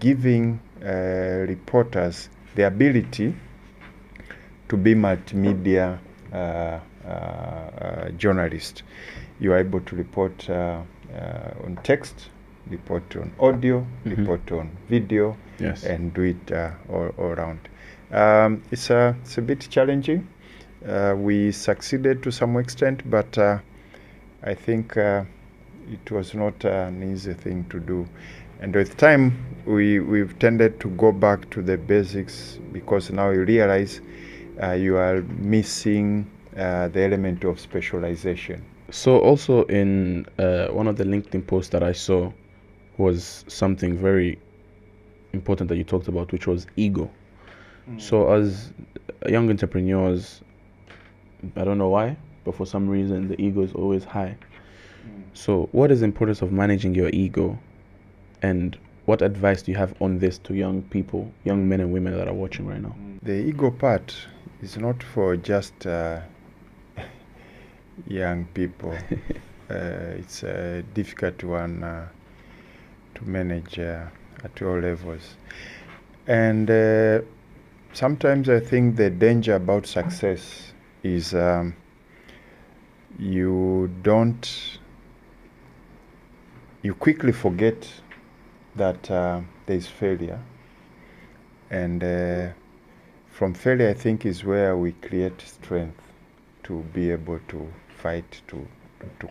giving reporters the ability to be multimedia journalists. You are able to report on text, report on audio, report on video, Yes. and do it all around. It's a bit challenging. We succeeded to some extent, but I think it was not an easy thing to do. And with time, we've tended to go back to the basics, because now you realize you are missing the element of specialization. So also in one of the LinkedIn posts that I saw was something very important that you talked about, which was ego. So as young entrepreneurs, I don't know why, but for some reason the ego is always high. So what is the importance of managing your ego, and what advice do you have on this to young people, young men and women that are watching right now? The ego part is not for just young people. It's a difficult one to manage at all levels. And sometimes I think the danger about success is you quickly forget that there's failure. And from failure, I think, is where we create strength to be able to fight, to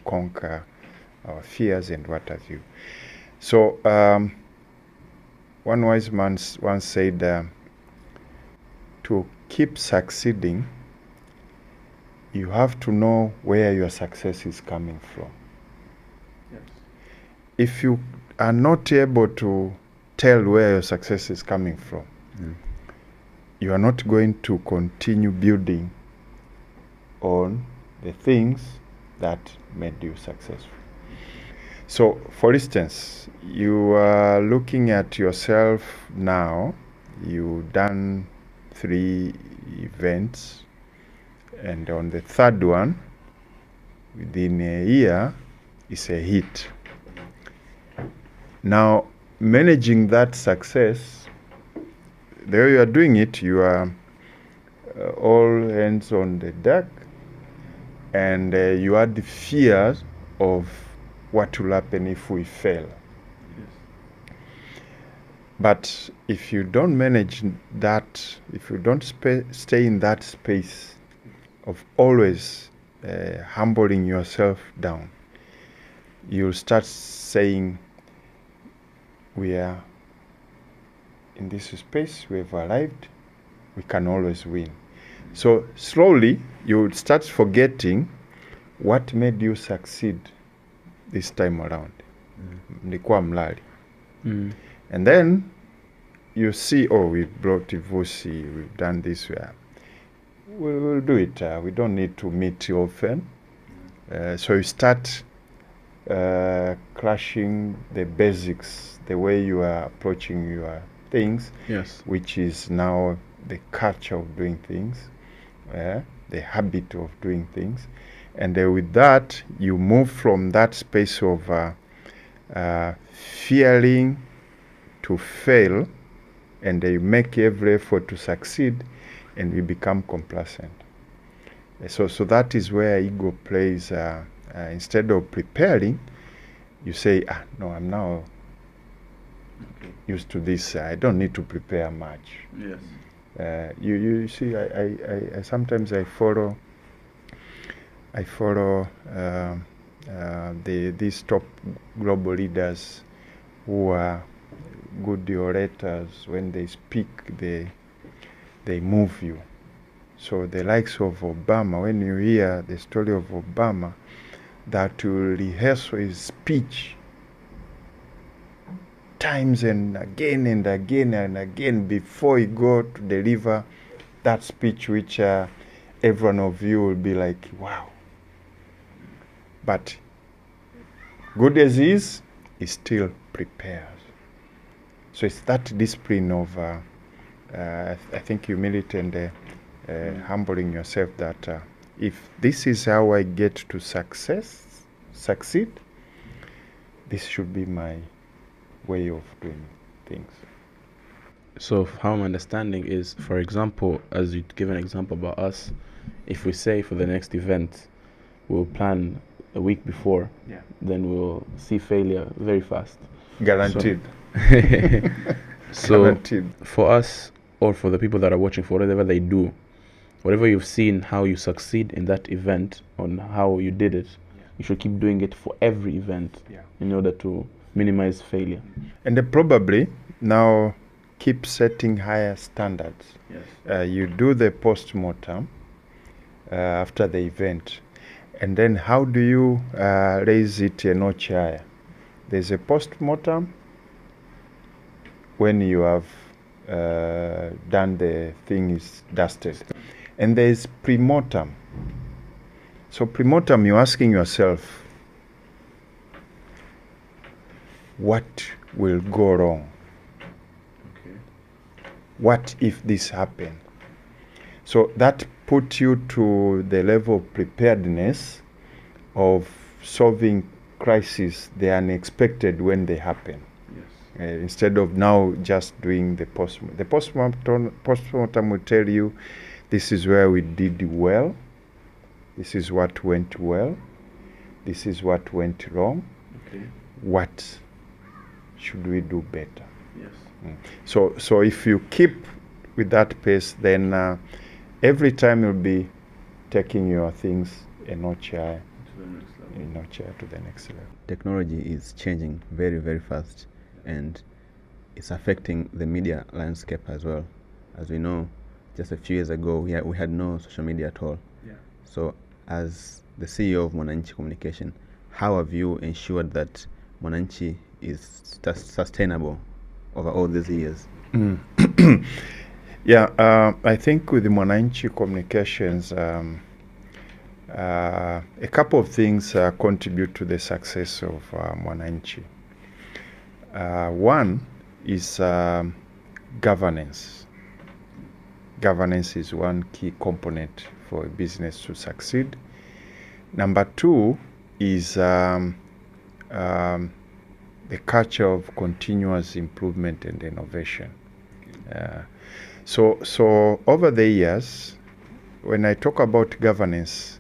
conquer our fears and what have you. So one wise man once said, to keep succeeding, you have to know where your success is coming from. Yes. If you are not able to tell where your success is coming from, you are not going to continue building on the things that made you successful. So, for instance, you are looking at yourself now, you've done 3 events, and on the third one, within a year, is a hit. Now, managing that success, the way you are doing it, you are all hands on the deck, and you had the fears of what will happen if we fail. Yes. But if you don't manage that, if you don't stay in that space of always humbling yourself down, you'll start saying, we are in this space, we have arrived, we can always win. So slowly you would start forgetting what made you succeed this time around. Mlikuwa mlali. And then you see, oh, we've brought Ivusi, we've done this. We'll do it. We don't need to meet often. So you start crashing the basics, the way you are approaching your things, Yes. which is now the culture of doing things, the habit of doing things. And with that, you move from that space of fearing to fail, and you make every effort to succeed, and you become complacent. So that is where ego plays. Instead of preparing, you say, no, I'm now used to this. I don't need to prepare much. Yes. You see, I sometimes I follow these top global leaders who are good orators. When they speak, they move you. So the likes of Obama, when you hear the story of Obama, that will rehearse his speech times and again and again and again before he go to deliver that speech, which every one of you will be like, wow. But good as he is, he still prepares. So it's that discipline of, I think, humility and humbling yourself that if this is how I get to succeed, this should be my way of doing things. So how I'm understanding is, for example, as you give an example about us, if we say for the next event, we'll plan a week before, then we'll see failure very fast. Guaranteed. So Guaranteed. for us, or for the people that are watching, for whatever they do, whatever you've seen, how you succeed in that event, on how you did it, you should keep doing it for every event in order to minimize failure. And probably now keep setting higher standards. Yes. You do the post-mortem after the event, and then how do you raise it a notch higher? There's a post-mortem when you have done the thing is dusted, and there's pre-mortem. So pre-mortem, you're asking yourself, what will go wrong? Okay. What if this happened? So that puts you to the level of preparedness of solving crises, the unexpected when they happen. Yes. Instead of now just doing the postmortem. The postmortem will tell you, this is where we did well, this is what went well, this is what went wrong, Okay. what should we do better? Yes. So if you keep with that pace, then every time you'll be taking your things a notch higher. chair to the next level. Technology is changing very, very fast, and it's affecting the media landscape as well. As we know, just a few years ago, we had no social media at all. Yeah. So, as the CEO of Mwananchi Communication, how have you ensured that Mwananchi is sustainable over all these years? Yeah, I think with the Mwananchi Communications, a couple of things contribute to the success of Mwananchi. One is governance. Governance is one key component for a business to succeed. Number two is the culture of continuous improvement and innovation. So over the years, when I talk about governance,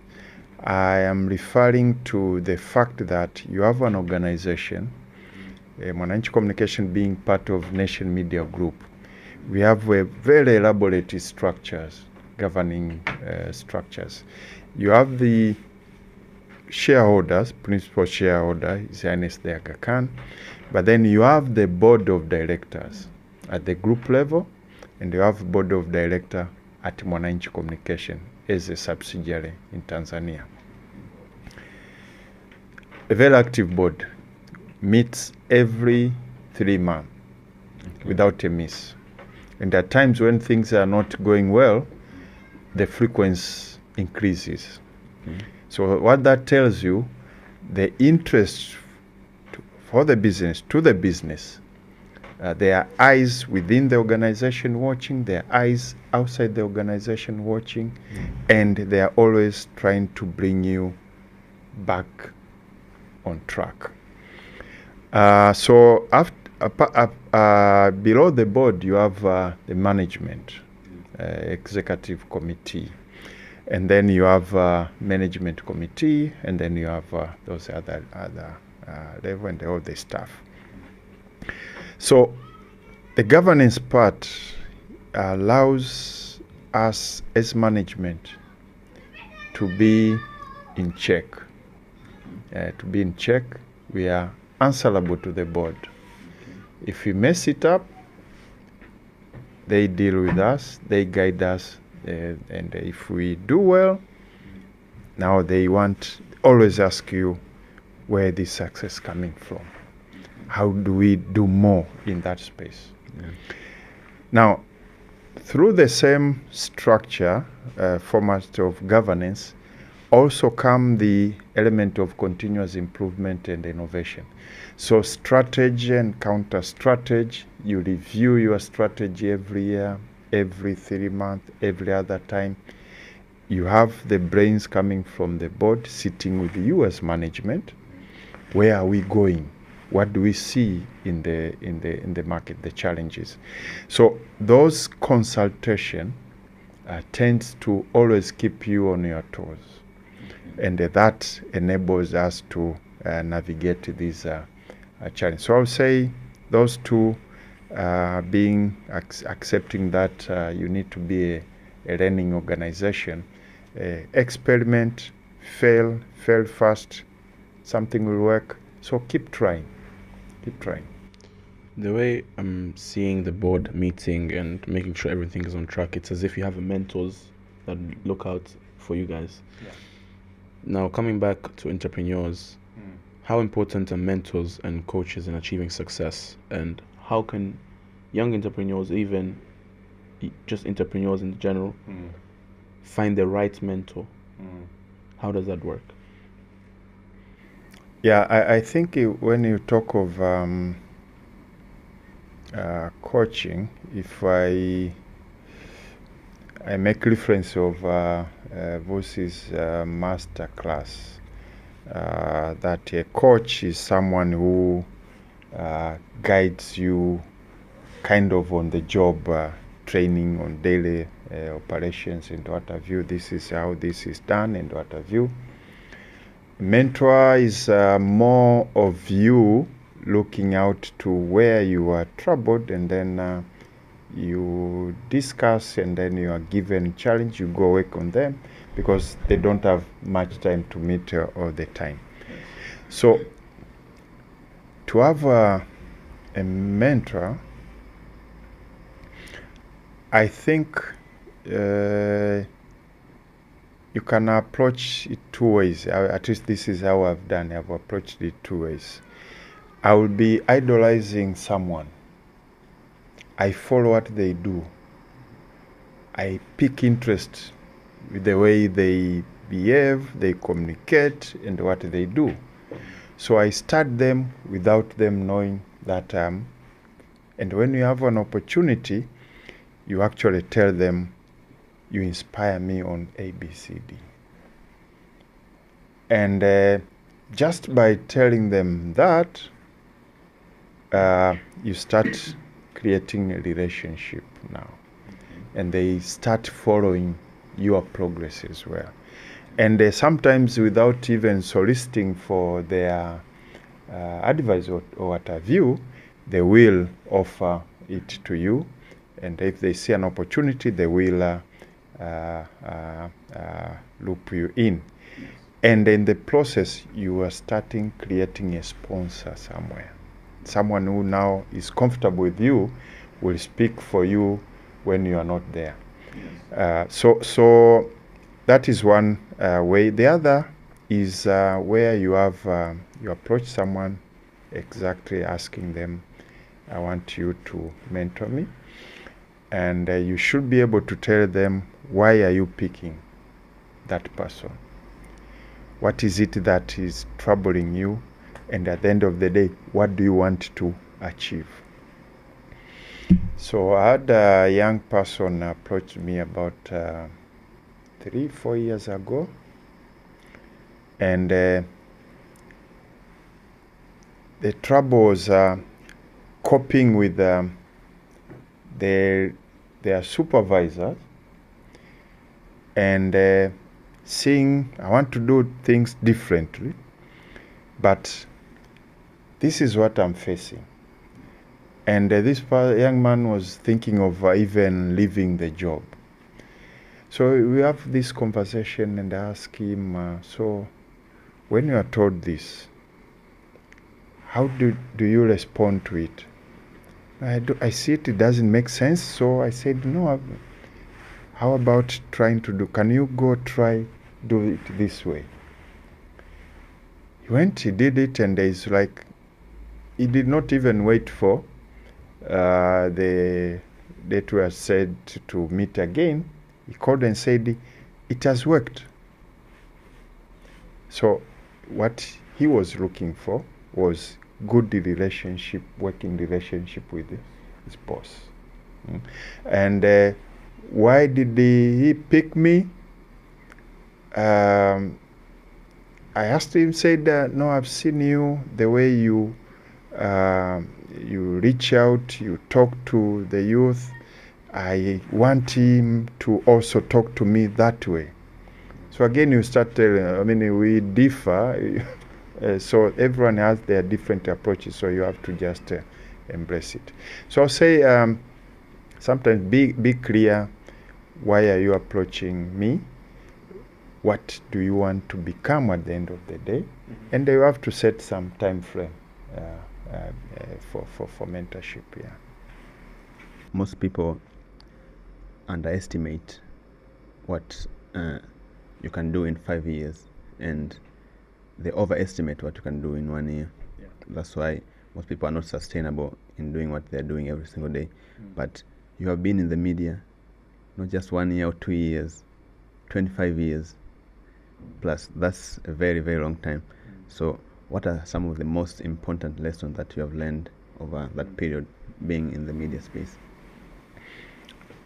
I am referring to the fact that you have an organization, Mwananchi Communication being part of Nation Media Group. We have a very elaborate structures, governing structures. You have the shareholders, principal shareholder is Ernest Aga Khan, but then you have the board of directors at the group level, and you have board of director at Mwananchi Communication as a subsidiary in Tanzania. A very active board meets every 3 months without a miss. And at times when things are not going well, the frequency increases. So what that tells you, the interest for the business, to the business, there are eyes within the organization watching, there are eyes outside the organization watching, and they are always trying to bring you back on track. So below the board, you have the management, executive committee, and then you have management committee, and then you have those other level and all the staff. So the governance part allows us as management to be in check. To be in check, we are answerable to the board. If we mess it up, they deal with us, they guide us, and if we do well, now they always ask you where this success coming from. How do we do more in that space? Yeah. Now, through the same structure, format of governance, also come the element of continuous improvement and innovation. So strategy and counter strategy, you review your strategy every year, every 3 months, every other time. You have the brains coming from the board sitting with you as management. Where are we going? What do we see in the market, the challenges? So those consultation tends to always keep you on your toes. And that enables us to navigate these challenges. So I would say those two, being accepting that you need to be a learning organization, experiment, fail fast, something will work. So keep trying. The way I'm seeing the board meeting and making sure everything is on track, it's as if you have mentors that look out for you guys. Yeah. Now, coming back to entrepreneurs, how important are mentors and coaches in achieving success? And how can young entrepreneurs, even just entrepreneurs in general, find the right mentor? How does that work? Yeah, I think when you talk of coaching, if I make reference of Voice's master class, that a coach is someone who guides you kind of on the job training on daily operations and what have you. This is how this is done and what have you. Mentor is more of you looking out to where you are troubled, and then you discuss, and then you are given challenge, you go work on them. because they don't have much time to meet all the time. So to have a mentor, I think you can approach it two ways. At least this is how I've done. I've approached it two ways. I will be idolizing someone. I follow what they do. I pick interest with the way they behave, they communicate, and what they do. So I start them without them knowing that. And when you have an opportunity, you actually tell them, you inspire me on ABCD. And just by telling them that, you start creating a relationship now. And they start following your progress as well. And sometimes without even soliciting for their advice or what have you, they will offer it to you. And if they see an opportunity, they will loop you in. And in the process, you are starting creating a sponsor somewhere. Someone who now is comfortable with you will speak for you when you are not there. So that is one way. The other is where you have you approach someone exactly asking them, I want you to mentor me. And you should be able to tell them, why are you picking that person? What is it that is troubling you? And at the end of the day, what do you want to achieve? So I had a young person approach me about 3-4 years ago. And the trouble was coping with their supervisors and seeing, I want to do things differently, but this is what I'm facing. And this young man was thinking of even leaving the job. So we have this conversation and I ask him, so when you are told this, how do you respond to it? I see it doesn't make sense. So I said, no, how about trying to do, can you go try do it this way? He went, he did it, and it's like, he did not even wait for the date we are said to meet again. He called and said, it has worked. So what he was looking for was good relationship, working relationship with his boss. And why did he pick me? I asked him, said, no, I've seen you, the way you reach out, you talk to the youth. I want him to also talk to me that way. So again, you start telling, I mean, we differ. So everyone has their different approaches, so you have to just embrace it. So I'll say, sometimes be clear, why are you approaching me? What do you want to become at the end of the day? Mm-hmm. And you have to set some time frame for mentorship. Yeah. Most people underestimate what you can do in 5 years, and they overestimate what you can do in 1 year. Yeah. That's why most people are not sustainable in doing what they're doing every single day. But you have been in the media, not just 1 year or 2 years, 25 years plus. That's a very, very long time. So what are some of the most important lessons that you have learned over that period being in the media space?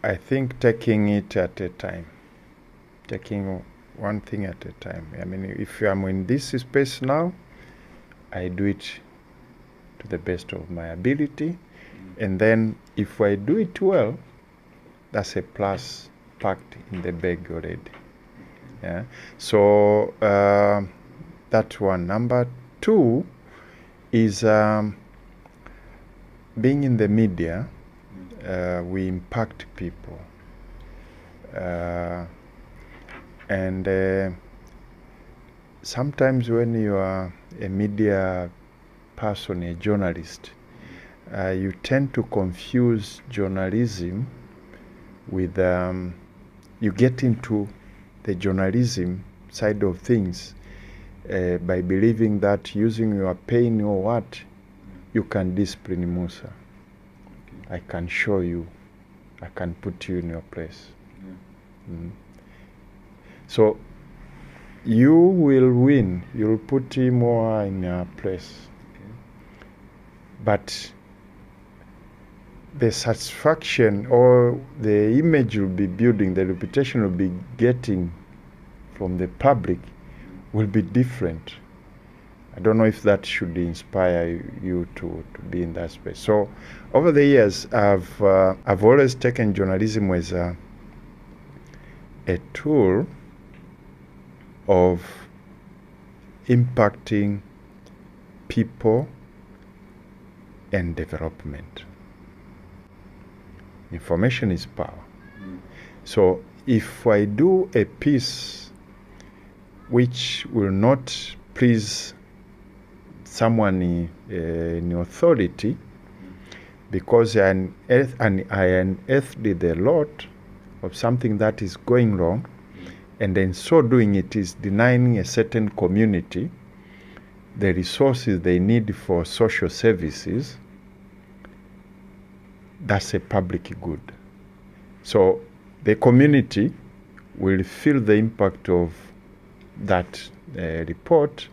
I think taking it at a time, taking one thing at a time. I mean, if I'm in this space now, I do it to the best of my ability. And then if I do it well, that's a plus packed in the bag already. Yeah. So that's one. Number two is being in the media, we impact people. And sometimes when you are a media person, a journalist, you tend to confuse journalism with, you get into the journalism side of things by believing that using your pain or what, you can discipline Musa. I can show you, I can put you in your place. So you will win, you'll put him more in your place. But the satisfaction or the image you'll be building, the reputation you'll be getting from the public will be different. I don't know if that should inspire you to be in that space. So over the years, I've always taken journalism as a tool of impacting people and development. Information is power. So if I do a piece which will not please someone in authority, because I unearthed the lot of something that is going wrong, and in so doing it is denying a certain community the resources they need for social services, that's a public good. So the community will feel the impact of that report,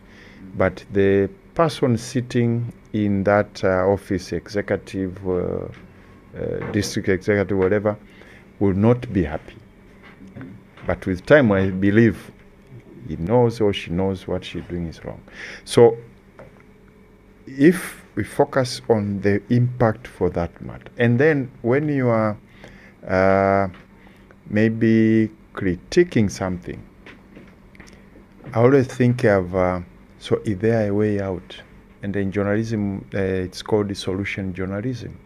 but the person sitting in that office, executive, district executive, whatever, will not be happy. But with time, I believe he knows or she knows what she's doing is wrong. So if we focus on the impact for that matter, and then when you are maybe critiquing something, I always think of, so is there a way out? And in journalism, it's called the solution journalism.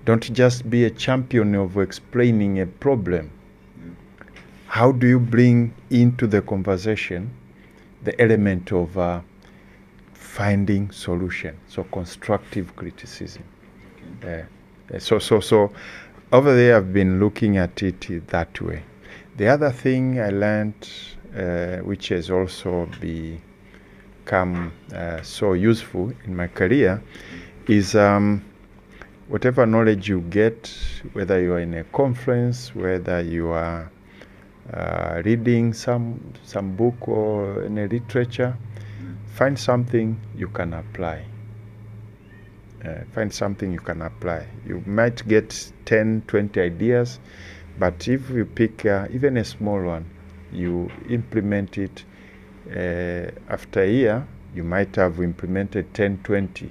Don't just be a champion of explaining a problem. How do you bring into the conversation the element of finding solution? So constructive criticism. So over there, I've been looking at it that way. The other thing I learned, which has also become so useful in my career, is whatever knowledge you get, whether you are in a conference, whether you are reading some book or in a literature, find something you can apply. Find something you can apply. You might get 10, 20 ideas, but if you pick even a small one, you implement it. After a year, you might have implemented 10, 20.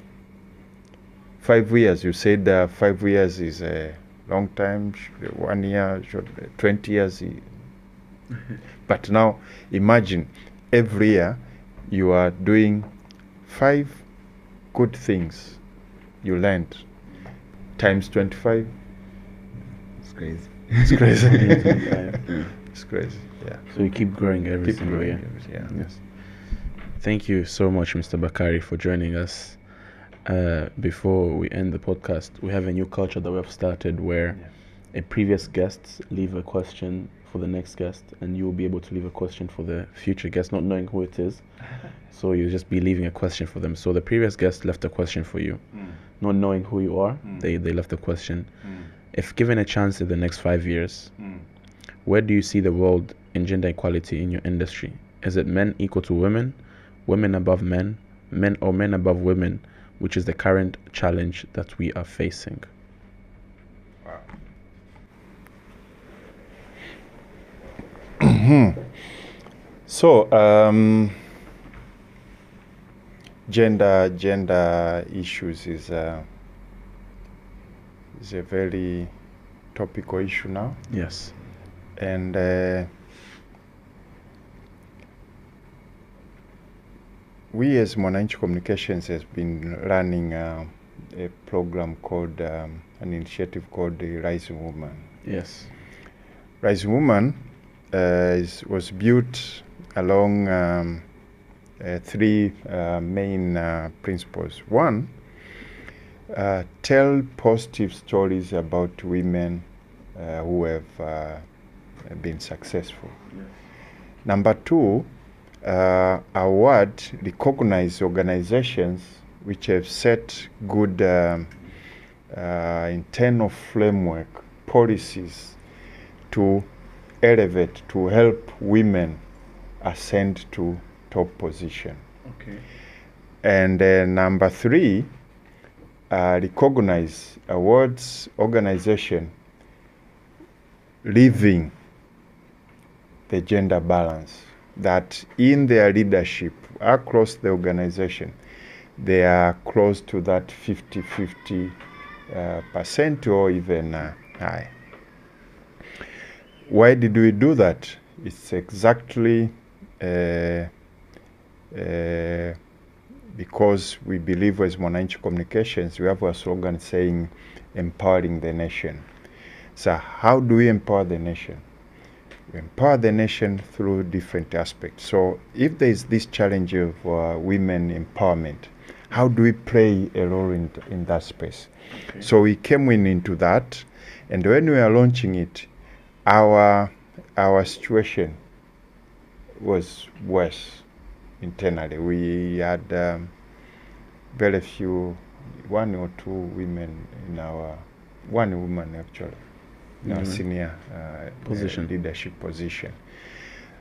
5 years, you said 5 years is a long time, 1 year, 20 years. But now imagine every year you are doing 5 good things you learned times 25. It's crazy. It's crazy. It's crazy. Yeah. So you keep growing every single year. Yeah. Yes. Thank you so much, Mr. Bakari, for joining us. Before we end the podcast, we have a new culture that we have started where a previous guest leave a question for the next guest, and you will be able to leave a question for the future guest, not knowing who it is. So you'll just be leaving a question for them. So the previous guest left a question for you, not knowing who you are. They left a question. If given a chance in the next 5 years, where do you see the world in gender equality in your industry? Is it men equal to women, women above men, or men above women, which is the current challenge that we are facing? So, gender issues is a very topical issue now. Yes. And we as Mwananchi Communications has been running a program called, an initiative called the Rising Woman. Yes. Rising Woman was built along three main principles. One, tell positive stories about women who have been successful. Yes. Number two, recognize organizations which have set good internal framework policies to elevate, to help women ascend to top position. Okay. And number three, recognize awards organization living the gender balance, that in their leadership across the organization, they are close to that 50-50% or even high. Why did we do that? It's exactly because we believe as Mwananchi Communications, we have a slogan saying, empowering the nation. So how do we empower the nation? We empower the nation through different aspects. So if there is this challenge of women empowerment, how do we play a role in that space? Okay. So we came into that, and when we are launching it, our situation was worse internally. We had very few, one or two women in our, one woman actually, in our senior Position. leadership position.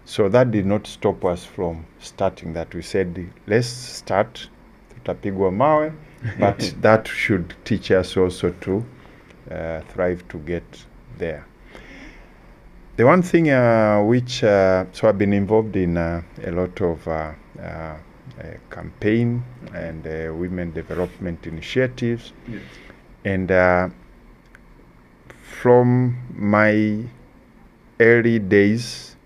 So that did not stop us from starting that. We said, let's start, tutapigwa mawe, but that should teach us also to thrive to get there. The one thing which, so I've been involved in a lot of campaign and women development initiatives. Yes. And from my early days,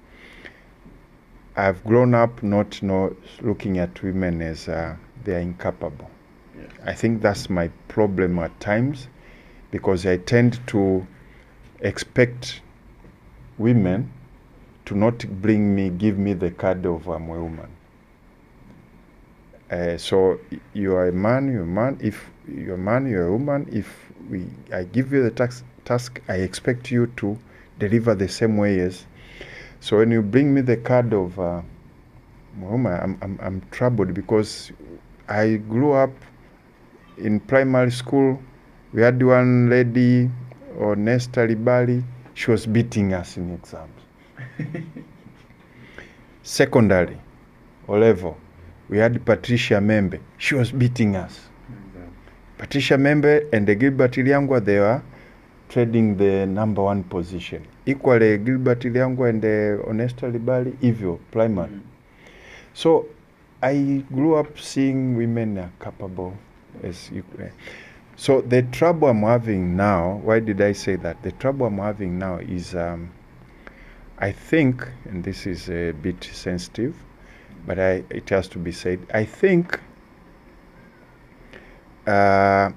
I've grown up not looking at women as they are incapable. Yes. I think that's my problem at times, because I tend to expect women to not give me the card of I'm a woman. So you are a man, you're a man. If you're a man, you're a woman. If I give you the task, I expect you to deliver the same way as. So when you bring me the card of woman, I'm troubled, because I grew up in primary school. We had one lady, or Nesta Libali, she was beating us in exams. Secondary or level, we had Patricia Membe, she was beating us. Exactly. Patricia Membe and Gilbert Liangwa, they were trading the number one position. Equally, Gilbert Liangwa and Onesta Libali, evil, primary. So I grew up seeing women are capable as equal. So the trouble I'm having now, why did I say that? The trouble I'm having now is, I think, and this is a bit sensitive, but it has to be said, I think I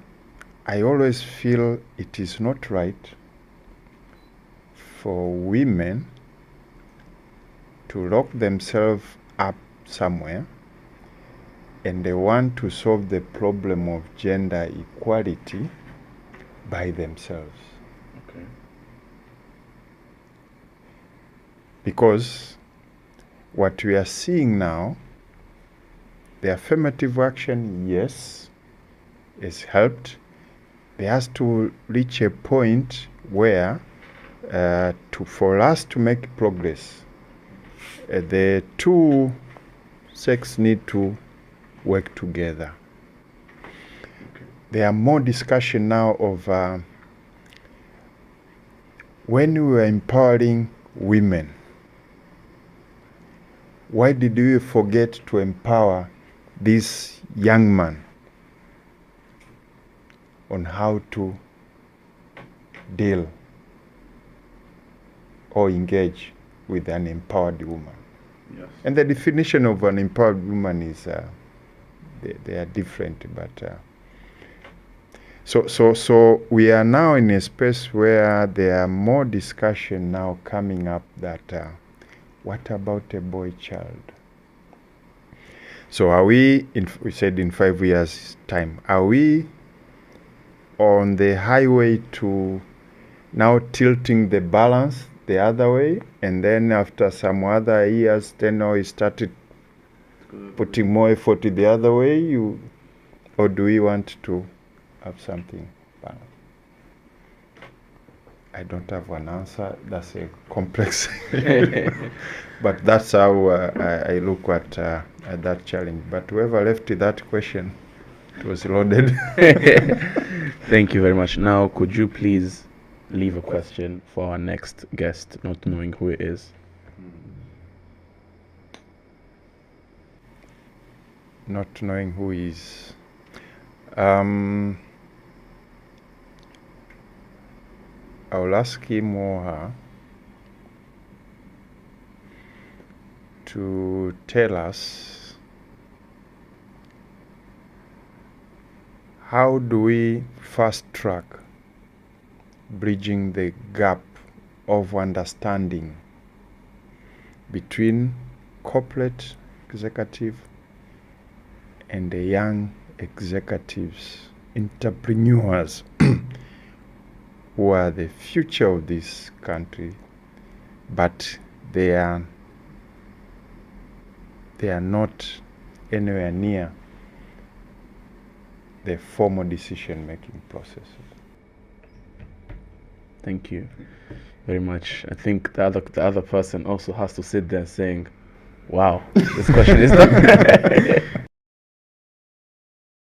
always feel it is not right for women to lock themselves up somewhere and they want to solve the problem of gender equality by themselves. Okay. Because what we are seeing now, the affirmative action, yes, has helped. There has to reach a point where, for us to make progress, the two sexes need to work together. Okay. There are more discussion now of when we were empowering women, why did we forget to empower this young man on how to deal or engage with an empowered woman? Yes. And the definition of an empowered woman is they are different, but so we are now in a space where there are more discussion now coming up that what about a boy child? So are we said in 5 years time, are we on the highway to now tilting the balance the other way, and then after some other years, then we started putting more effort the other way, or do we want to have something balanced? I don't have one answer. That's a complex, but that's how I look at that challenge. But whoever left that question, it was loaded. Thank you very much. Now, could you please leave a question for our next guest, not knowing who it is? Not knowing who is. I'll ask him or her to tell us, how do we fast track bridging the gap of understanding between corporate executive and the young executives, entrepreneurs who are the future of this country, but they are not anywhere near the formal decision-making processes. Thank you very much. I think the other person also has to sit there saying, "Wow, this question is not."